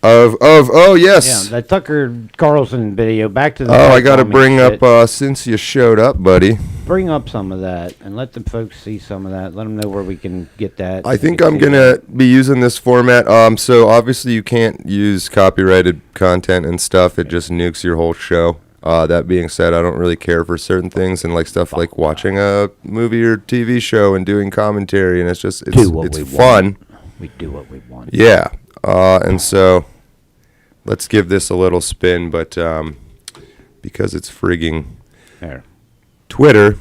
Oh yes. Yeah, that Tucker Carlson video. Back to the. I got to bring up since you showed up, buddy. Bring up some of that and let the folks see some of that. Let them know where we can get that. I think I'm gonna be using this format. So obviously you can't use copyrighted content and stuff. It just nukes your whole show. That being said, I don't really care for certain things and stuff like watching a movie or TV show and doing commentary, and it's fun. We do what we want. Yeah. And so let's give this a little spin, but because it's frigging there. Twitter,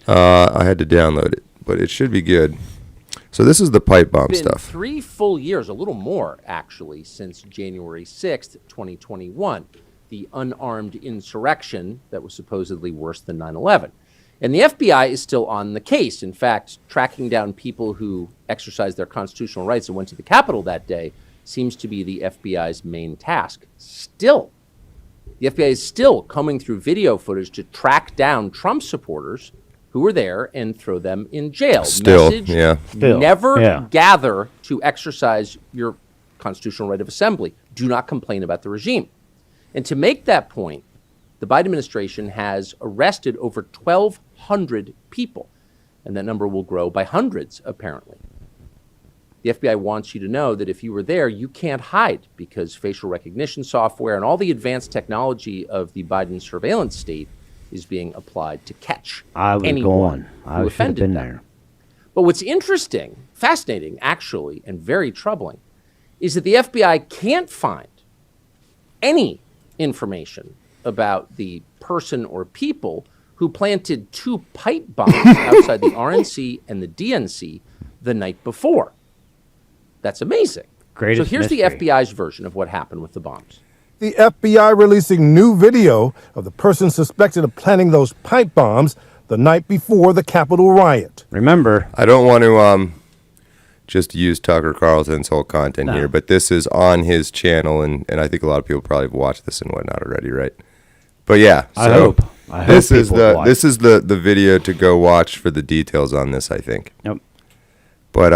I had to download it, but it should be good. So this is the pipe bomb stuff. 3 full years, a little more actually, since January 6th, 2021, the unarmed insurrection that was supposedly worse than 9/11. And the FBI is still on the case. In fact, tracking down people who exercised their constitutional rights and went to the Capitol that day seems to be the FBI's main task. Still, the FBI is still combing through video footage to track down Trump supporters who were there and throw them in jail. Message, never gather to exercise your constitutional right of assembly. Do not complain about the regime. And to make that point, the Biden administration has arrested over 1,200 people, and that number will grow by hundreds, apparently. The FBI wants you to know that if you were there, you can't hide because facial recognition software and all the advanced technology of the Biden surveillance state is being applied to catch anyone who offended them. But what's interesting, fascinating, actually, and very troubling is that the FBI can't find any information about the person or people who planted 2 pipe bombs outside the RNC and the DNC the night before. That's amazing. So here's the FBI's version of what happened with the bombs. The FBI releasing new video of the person suspected of planting those pipe bombs the night before the Capitol riot. Remember, I don't want to just use Tucker Carlson's whole content here, but this is on his channel, and I think a lot of people probably have watched this and whatnot already, right? But yeah, so I hope this is the video to go watch for the details on this, I think. Yep. But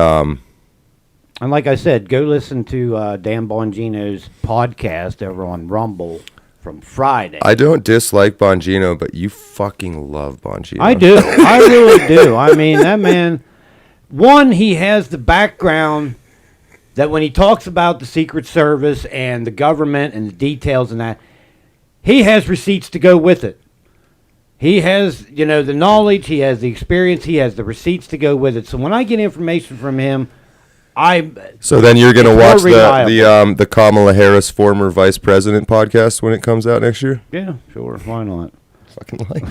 and like I said, go listen to Dan Bongino's podcast over on Rumble from Friday. I don't dislike Bongino, but you fucking love Bongino. I do. I really do. I mean, that man, one, he has the background that when he talks about the Secret Service and the government and the details and that, he has receipts to go with it. He has, the knowledge, he has the experience, he has the receipts to go with it. So when I get information from him, So then you're going to watch the Kamala Harris former vice president podcast when it comes out next year? Yeah, sure. Why not? Fucking lying.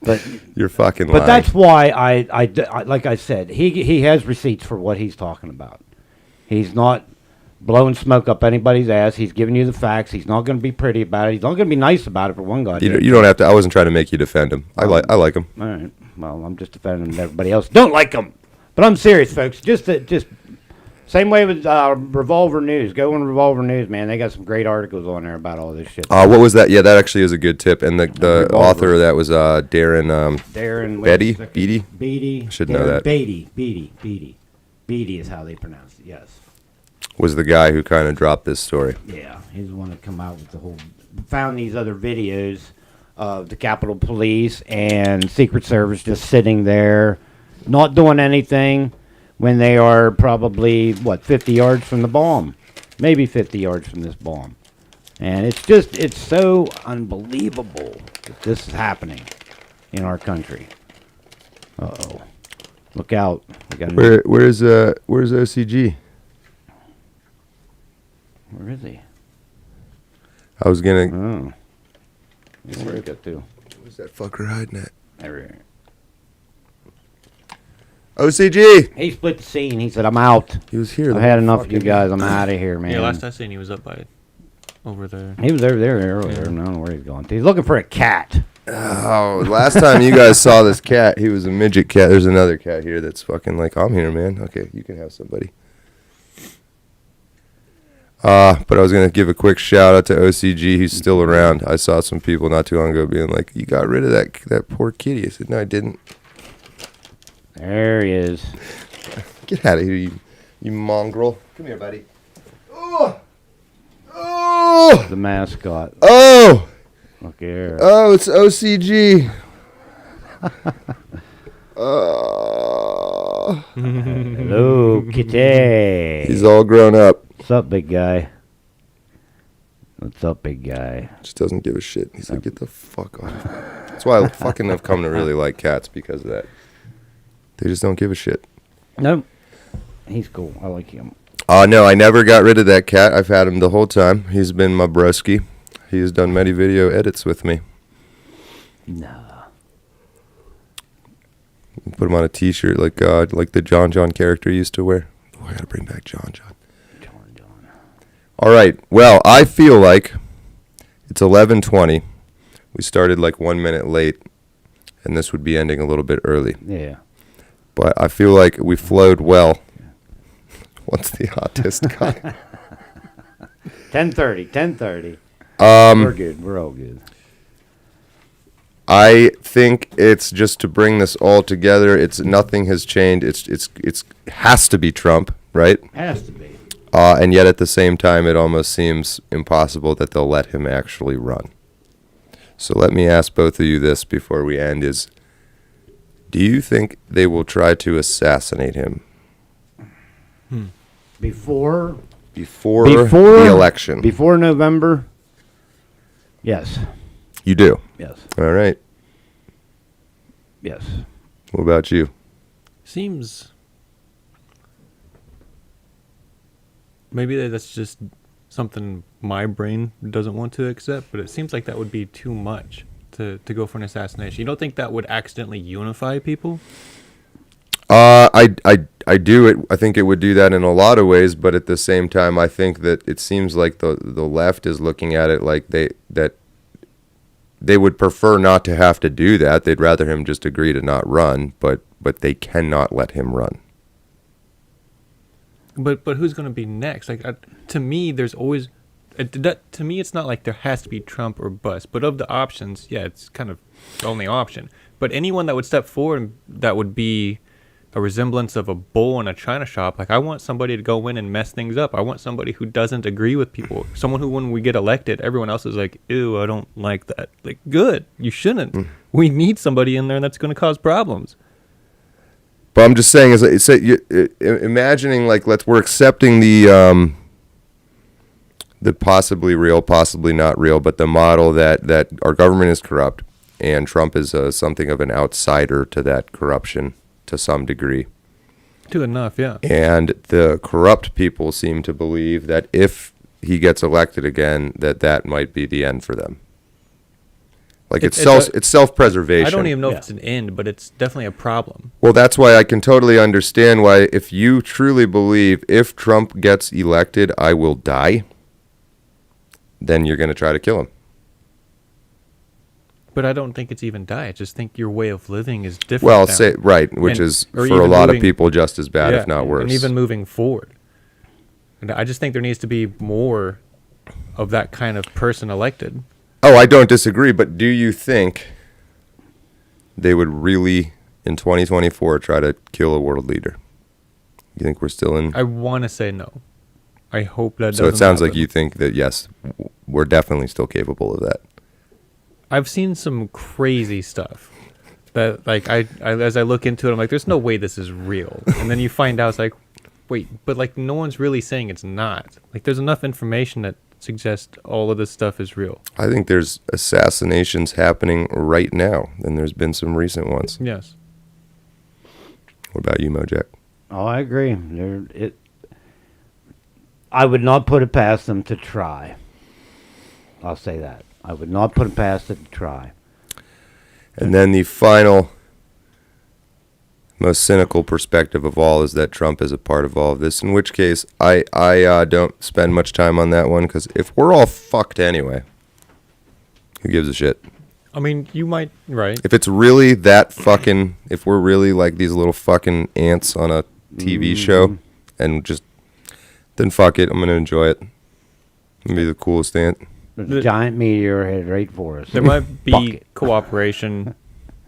But you're fucking lying. But that's why I like I said, he has receipts for what he's talking about. He's not blowing smoke up anybody's ass. He's giving you the facts. He's not going to be pretty about it. He's not going to be nice about it for one goddamn. You don't have to. I wasn't trying to make you defend him. I like him. All right. Well, I'm just defending him. Everybody else don't like him. But I'm serious, folks. Just same way with Revolver News. Go on Revolver News, man. They got some great articles on there about all this shit. What was that? Yeah, that actually is a good tip. And the author of that was Darren Beatty. Should know that. Beatty is how they pronounce it. Yes. Was the guy who kind of dropped this story. Yeah, he's the one that come out with the whole. Found these other videos of the Capitol Police and Secret Service just sitting there, not doing anything, when they are probably 50 yards from the bomb, maybe 50 yards from this bomb, and it's so unbelievable that this is happening in our country. Uh-oh, look out! Where's OCG? Where is he? I was gonna. Oh, where did he get to? Where's that fucker hiding at? There. OCG. He split the scene. He said, "I'm out. He was here. I've had enough of you guys. I'm out of here, man." Yeah, last I seen, he was up by over there. He was over there earlier. I don't know where he's going. He's looking for a cat. Oh, last time you guys saw this cat, he was a midget cat. There's another cat here that's fucking like, I'm here, man. Okay, you can have somebody. But I was going to give a quick shout out to OCG. He's still around. I saw some people not too long ago being like, you got rid of that poor kitty. I said, no, I didn't. There he is. Get out of here, you mongrel. Come here, buddy. Oh! Oh! The mascot. Oh! Look here. Oh, it's OCG. Oh. Hello, kitty. He's all grown up. What's up, big guy? What's up, big guy? Just doesn't give a shit. He's like, get the fuck off. That's why I fucking have come to really like cats, because of that. They just don't give a shit. Nope. He's cool. I like him. No, I never got rid of that cat. I've had him the whole time. He's been my broski. He has done many video edits with me. No. Put him on a t-shirt like the John character used to wear. Oh, I gotta bring back John. All right. Well, I feel like it's 11:20. We started like 1 minute late, and this would be ending a little bit early. Yeah. But I feel like we flowed well. What's the hottest guy? 10:30. We're good. We're all good. I think it's just to bring this all together. Nothing has changed. It's has to be Trump, right? Has to be. And yet at the same time, it almost seems impossible that they'll let him actually run. So let me ask both of you this before we end: do you think they will try to assassinate him? Before the election. Before November? Yes. You do? Yes. All right. Yes. What about you? Seems maybe that's just something my brain doesn't want to accept, but it seems like that would be too much to go for an assassination. You don't think that would accidentally unify people? I do it. I think it would do that in a lot of ways, but at the same time, I think that it seems like the left is looking at it like they would prefer not to have to do that. They'd rather him just agree to not run, but they cannot let him run. But who's going to be next? Like to me, there's always to me, it's not like there has to be Trump or bust. But of the options, yeah, it's kind of the only option. But anyone that would step forward that would be a resemblance of a bull in a china shop. Like I want somebody to go in and mess things up. I want somebody who doesn't agree with people. Someone who, when we get elected, everyone else is like, ew, I don't like that. Like, good, you shouldn't. We need somebody in there that's going to cause problems. But I'm just saying, imagining like we're accepting the possibly real, possibly not real, but the model that our government is corrupt and Trump is something of an outsider to that corruption to some degree. To enough, yeah. And the corrupt people seem to believe that if he gets elected again, that might be the end for them. Like it's self-preservation. I don't even know if it's an end, but it's definitely a problem. Well, that's why I can totally understand why, if you truly believe if Trump gets elected, I will die, then you're going to try to kill him. But I don't think it's even die. I just think your way of living is different. Well, which is for a lot of people just as bad, if not worse. And even moving forward. And I just think there needs to be more of that kind of person elected. Oh, I don't disagree, but do you think they would really, in 2024, try to kill a world leader? You think we're still in? I want to say no. I hope that doesn't So it sounds happen. like you think that, yes, we're definitely still capable of that. I've seen some crazy stuff that, like, I as I look into it, I'm like, there's no way this is real. And then you find out, it's like, wait, but, like, no one's really saying it's not. Like, there's enough information that suggests all of this stuff is real. I think there's assassinations happening right now, and there's been some recent ones. Yes. What about you, Mojack? Oh, I agree. I would not put it past them to try. I'll say that. I would not put it past it to try. And then the final, most cynical perspective of all is that Trump is a part of all of this, in which case I don't spend much time on that one, because if we're all fucked anyway, who gives a shit? I mean, you might, right. If it's really that fucking, if we're really like these little fucking ants on a TV show, and just, then fuck it, I'm going to enjoy it. It'll be the coolest ant. There's a giant meteor headed right for us. There might be cooperation.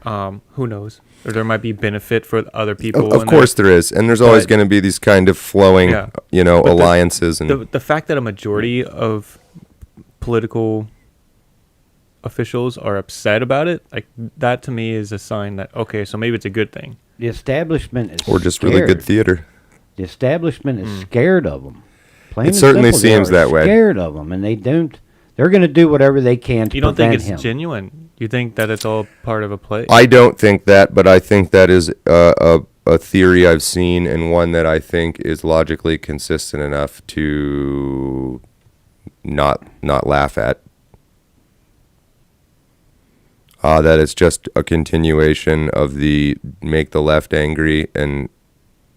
Who knows? Or there might be benefit for other people. Of course there is. And there's always going to be these kind of flowing, But alliances. The fact that a majority of political officials are upset about it, like, that to me is a sign that, okay, so maybe it's a good thing. The establishment is or just scared. really good theater. The establishment is scared of them. Plain It and certainly simple, they seems are that way. Scared of them, and they don't. They're going to do whatever they can to You don't think prevent it's him. genuine? You think that it's all part of a play? I don't think that, but I think that is a theory I've seen, and one that I think is logically consistent enough to not laugh at. That it's just a continuation of the make the left angry and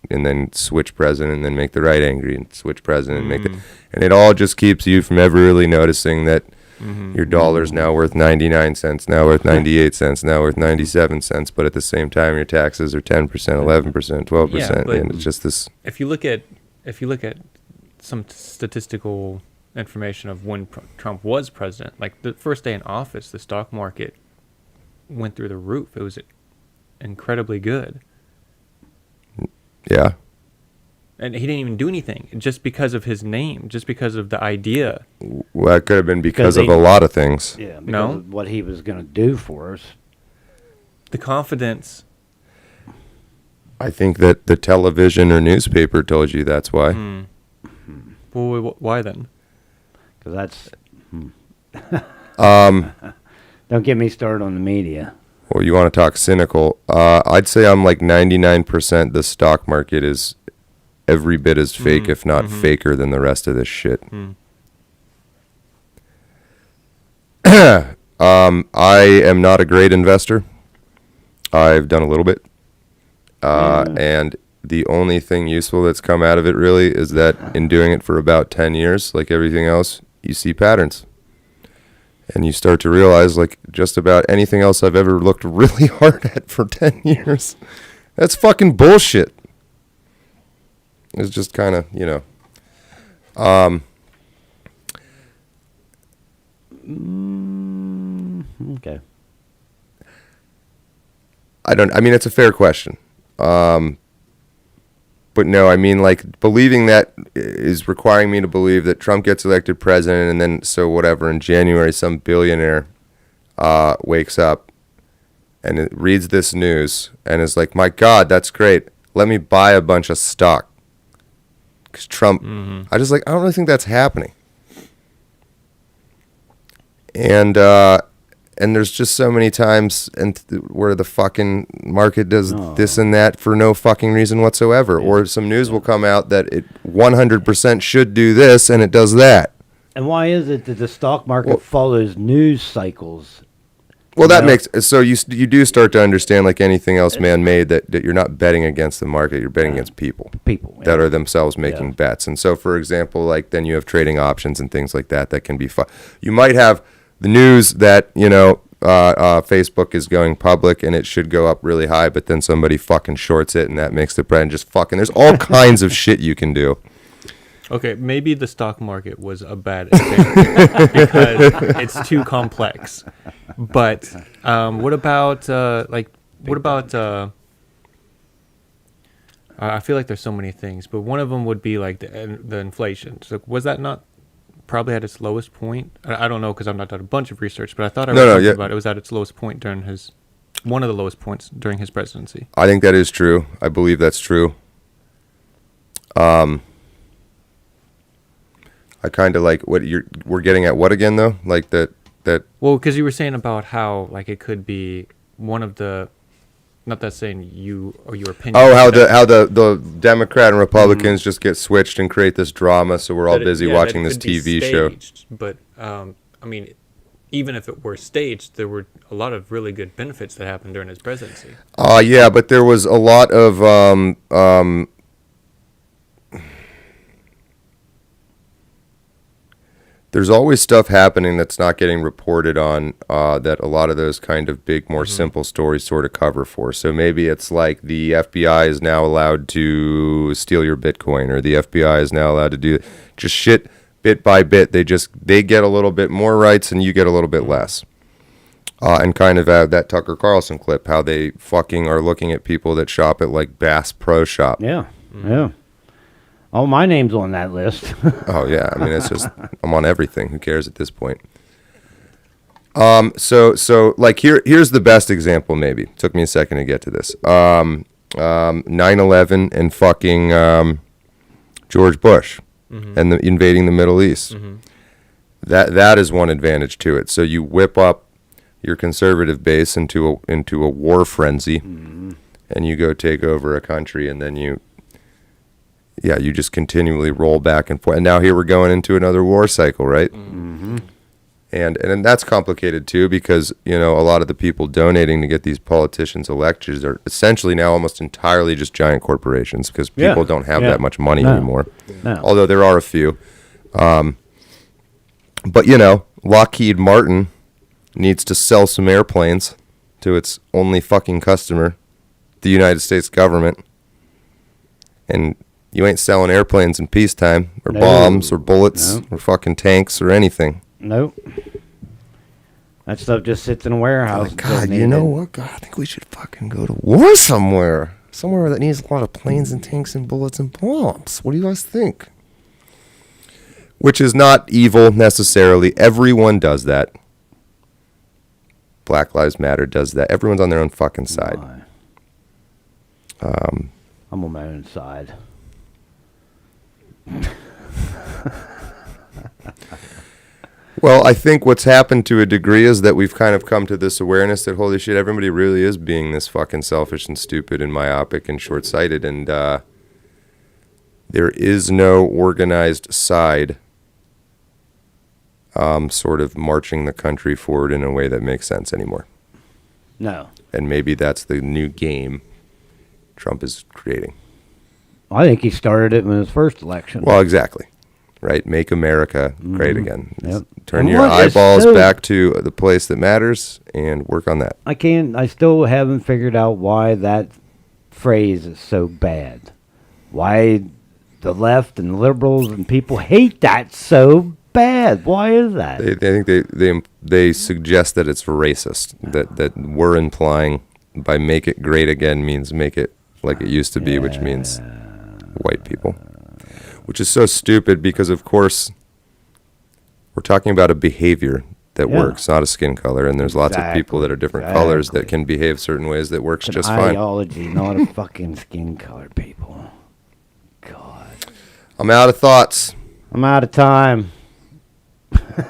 then switch president, and then make the right angry and switch president, and it all just keeps you from ever really noticing that your dollar's now worth 99 cents, now worth 98 cents, now worth 97 cents, but at the same time your taxes are 10%, 11%, 12%, but and it's just this. If you look at some statistical information of when Trump was president, like the first day in office, the stock market went through the roof. It was incredibly good. Yeah. And he didn't even do anything, just because of his name, just because of the idea. Well, it could have been because of they- a lot of things. Yeah, because No? of what he was going to do for us. The confidence. I think that the television or newspaper told you that's why. Well, why then? Because that's... Don't get me started on the media. Well, you want to talk cynical. I'd say I'm like 99% the stock market is every bit as fake, if not faker, than the rest of this shit. I am not a great investor. I've done a little bit. And the only thing useful that's come out of it really is that in doing it for about 10 years, like everything else, you see patterns. And you start to realize, like, just about anything else I've ever looked really hard at for 10 years, that's fucking bullshit. It's just kind of, you know. Okay. I mean, it's a fair question. But no, I mean, like, believing that is requiring me to believe that Trump gets elected president and then, so whatever, in January, some billionaire wakes up and it reads this news and is like, my God, that's great. Let me buy a bunch of stock. Because Trump, I don't really think that's happening. And there's just so many times where the fucking market does this and that for no fucking reason whatsoever. Yeah. Or some news will come out that it 100% should do this and it does that. And why is it that the stock market follows news cycles? Well, that makes... So you do start to understand, like anything else man-made, that you're not betting against the market. You're betting against people. People. That are themselves making bets. And so, for example, like then you have trading options and things like that can be fun. You might have... the news that, you know, Facebook is going public and it should go up really high, but then somebody fucking shorts it and that makes the brand just fucking... There's all kinds of shit you can do. Okay, maybe the stock market was a bad example because it's too complex. But what about, I feel like there's so many things, but one of them would be like the inflation. So was that not probably at its lowest point? I don't know because I've not done a bunch of research, but I thought I read something about it was at its lowest point during one of the lowest points during his presidency. I think that is true. I believe that's true. I kind of like we're getting at what again though? Like that. Well, because you were saying about how like it could be one of the... Not that saying you or your opinion. Oh, how the Democrat and Republicans just get switched and create this drama, so we're all busy watching this TV show. But I mean, even if it were staged, there were a lot of really good benefits that happened during his presidency. Yeah, but there was a lot of there's always stuff happening that's not getting reported on that a lot of those kind of big, more simple stories sort of cover for. So maybe it's like the FBI is now allowed to steal your Bitcoin, or the FBI is now allowed to do just shit bit by bit. They get a little bit more rights and you get a little bit less. And kind of that Tucker Carlson clip, how they fucking are looking at people that shop at like Bass Pro Shop. Yeah, yeah. Oh, my name's on that list. Oh, yeah. I mean, it's just, I'm on everything. Who cares at this point? So like, here's the best example, maybe. Took me a second to get to this. 9/11 and fucking George Bush and invading the Middle East. That is one advantage to it. So you whip up your conservative base into a war frenzy, and you go take over a country, and then you just continually roll back and forth. And now here we're going into another war cycle, right? Mm-hmm. And that's complicated too, because, you know, a lot of the people donating to get these politicians elected are essentially now almost entirely just giant corporations, because people don't have that much money anymore. No. Although there are a few. But, you know, Lockheed Martin needs to sell some airplanes to its only fucking customer, the United States government. And you ain't selling airplanes in peacetime, or bombs, or bullets, or fucking tanks, or anything. Nope. That stuff just sits in a warehouse. God, you know what? God, I think we should fucking go to war somewhere. Somewhere that needs a lot of planes and tanks and bullets and bombs. What do you guys think? Which is not evil necessarily. Everyone does that. Black Lives Matter does that. Everyone's on their own fucking side. I'm on my own side. Well, I think what's happened to a degree is that we've kind of come to this awareness that, holy shit, everybody really is being this fucking selfish and stupid and myopic and short-sighted, and there is no organized side sort of marching the country forward in a way that makes sense anymore. No. And maybe that's the new game Trump is creating. I think he started it in his first election. Well, exactly. Right? Make America great again. Yep. Turn And your what is eyeballs so- back to the place that matters and work on that. I still haven't figured out why that phrase is so bad. Why the left and liberals and people hate that so bad. Why is that? They think they suggest that it's racist, that we're implying by make it great again means make it like it used to be, which means white people. Which is so stupid because, of course, we're talking about a behavior that works, not a skin color. And there's lots of people that are different colors that can behave certain ways that works just fine. Ideology, not a fucking skin color, people. God. I'm out of thoughts. I'm out of time. I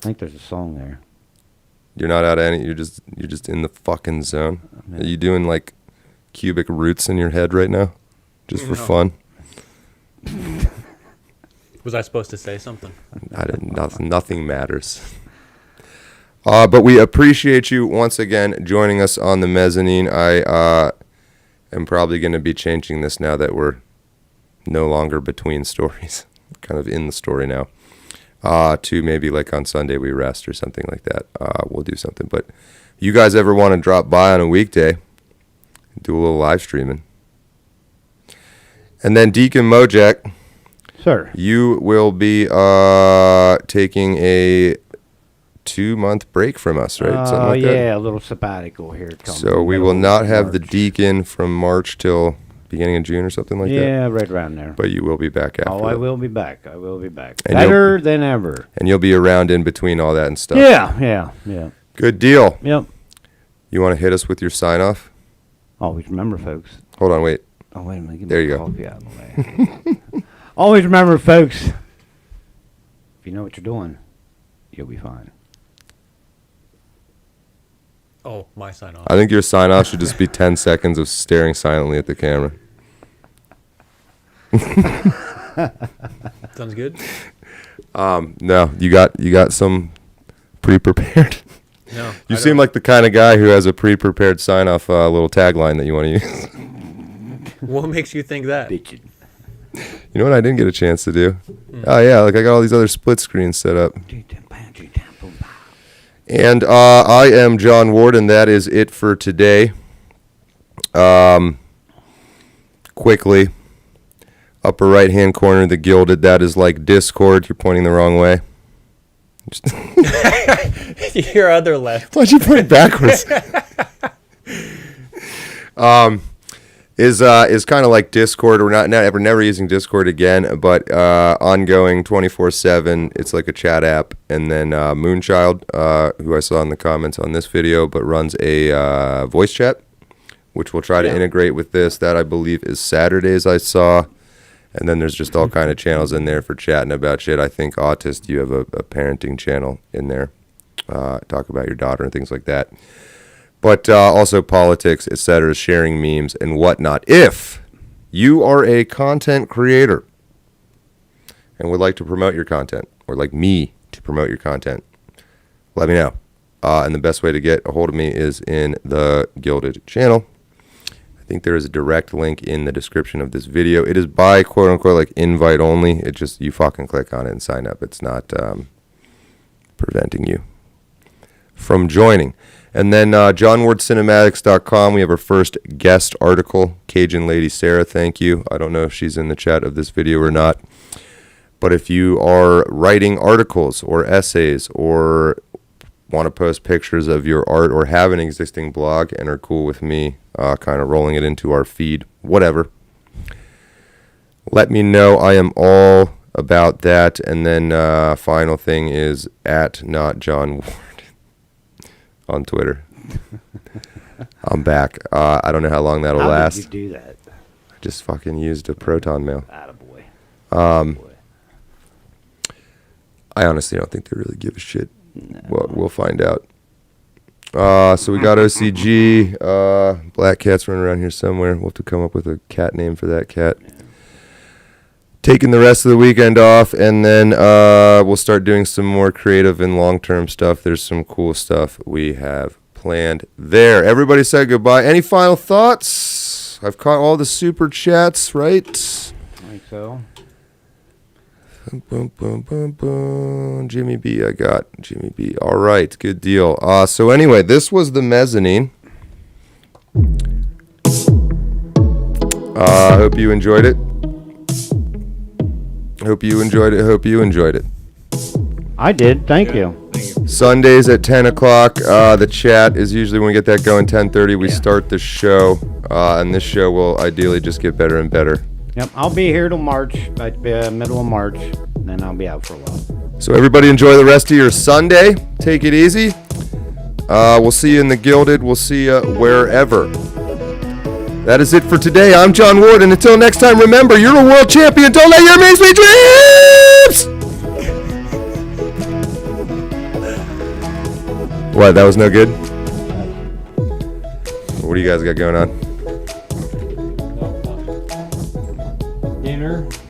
think there's a song there. You're not out of any. You're just in the fucking zone. Are you doing like cubic roots in your head right now, just for fun? Was I supposed to say something? I didn't. Nothing matters. But we appreciate you once again joining us on the mezzanine. I am probably going to be changing this now that we're no longer between stories, kind of in the story now. To maybe like on Sunday we rest or something like that. We'll do something. But you guys ever want to drop by on a weekday, do a little live streaming. And then Deacon Mojack, Sir. you will be taking a 2-month break from us, right? Something like that? Yeah, a little sabbatical here. So we will not have the Deacon from March till beginning of June or something like that. Yeah, right around there. But you will be back after I that. will be back. I will be back. And Better than ever. And you'll be around in between all that and stuff. Yeah. Good deal. Yep. You want to hit us with your sign-off? Always remember, folks. Hold on, wait. Oh, wait a minute. Give There me you a go. coffee out of the way. Always remember, folks, if you know what you're doing, you'll be fine. Oh, my sign off. I think your sign-off should just be 10 seconds of staring silently at the camera. Sounds good. No, you got some pre-prepared. No, You seem like the kind of guy who has a pre-prepared sign-off little tagline that you want to use. What makes you think that? Bitchin'. You know what I didn't get a chance to do? Oh, yeah, like I got all these other split screens set up. And I am John Ward, and that is it for today. Quickly, upper right-hand corner, the Gilded, that is like Discord. You're pointing the wrong way. Your other left. Why'd you put it backwards? Is kind of like Discord. We're never using Discord again, but ongoing 24/7. It's like a chat app. And then Moonchild, who I saw in the comments on this video, but runs a voice chat, which we'll try to integrate with this. That I believe is Saturdays. I saw. And then there's just all kind of channels in there for chatting about shit. I think Autist, you have a parenting channel in there. Talk about your daughter and things like that. But also politics, etc., sharing memes and whatnot. If you are a content creator and would like to promote your content, or like me to promote your content, let me know. And the best way to get a hold of me is in the Gilded channel. I think there is a direct link in the description of this video. It is by quote unquote like invite only. It just, you fucking click on it and sign up. It's not preventing you from joining. And then johnwardcinematics.com, we have our first guest article, Cajun Lady Sarah, thank you. I don't know if she's in the chat of this video or not. But if you are writing articles or essays or want to post pictures of your art or have an existing blog and are cool with me kind of rolling it into our feed, whatever, let me know. I am all about that. And then final thing is @NotJohnWard on Twitter. I'm back. I don't know how long that'll last. How did you do that? I just fucking used a Proton mail. Attaboy. I honestly don't think they really give a shit. Well, we'll find out. So we got OCG. Black Cat's running around here somewhere. We'll have to come up with a cat name for that cat. Taking the rest of the weekend off, and then we'll start doing some more creative and long-term stuff. There's some cool stuff we have planned there. Everybody said goodbye. Any final thoughts? I've caught all the super chats, right? I think so. Boom, boom, boom, boom. Jimmy B, I got Jimmy B. All right, good deal. So anyway, this was the Mezzanine. I hope you enjoyed it. Hope you enjoyed it. I did. Thank you. Sundays at 10 o'clock. The chat is usually when we get that going, 10:30. We start the show, and this show will ideally just get better and better. Yep, I'll be here till March, like middle of March, and then I'll be out for a while. So everybody enjoy the rest of your Sunday. Take it easy. We'll see you in the Gilded. We'll see you wherever. That is it for today. I'm John Ward, and until next time, remember, you're a world champion. Don't let your mates be dreams! What, that was no good? What do you guys got going on? Dinner.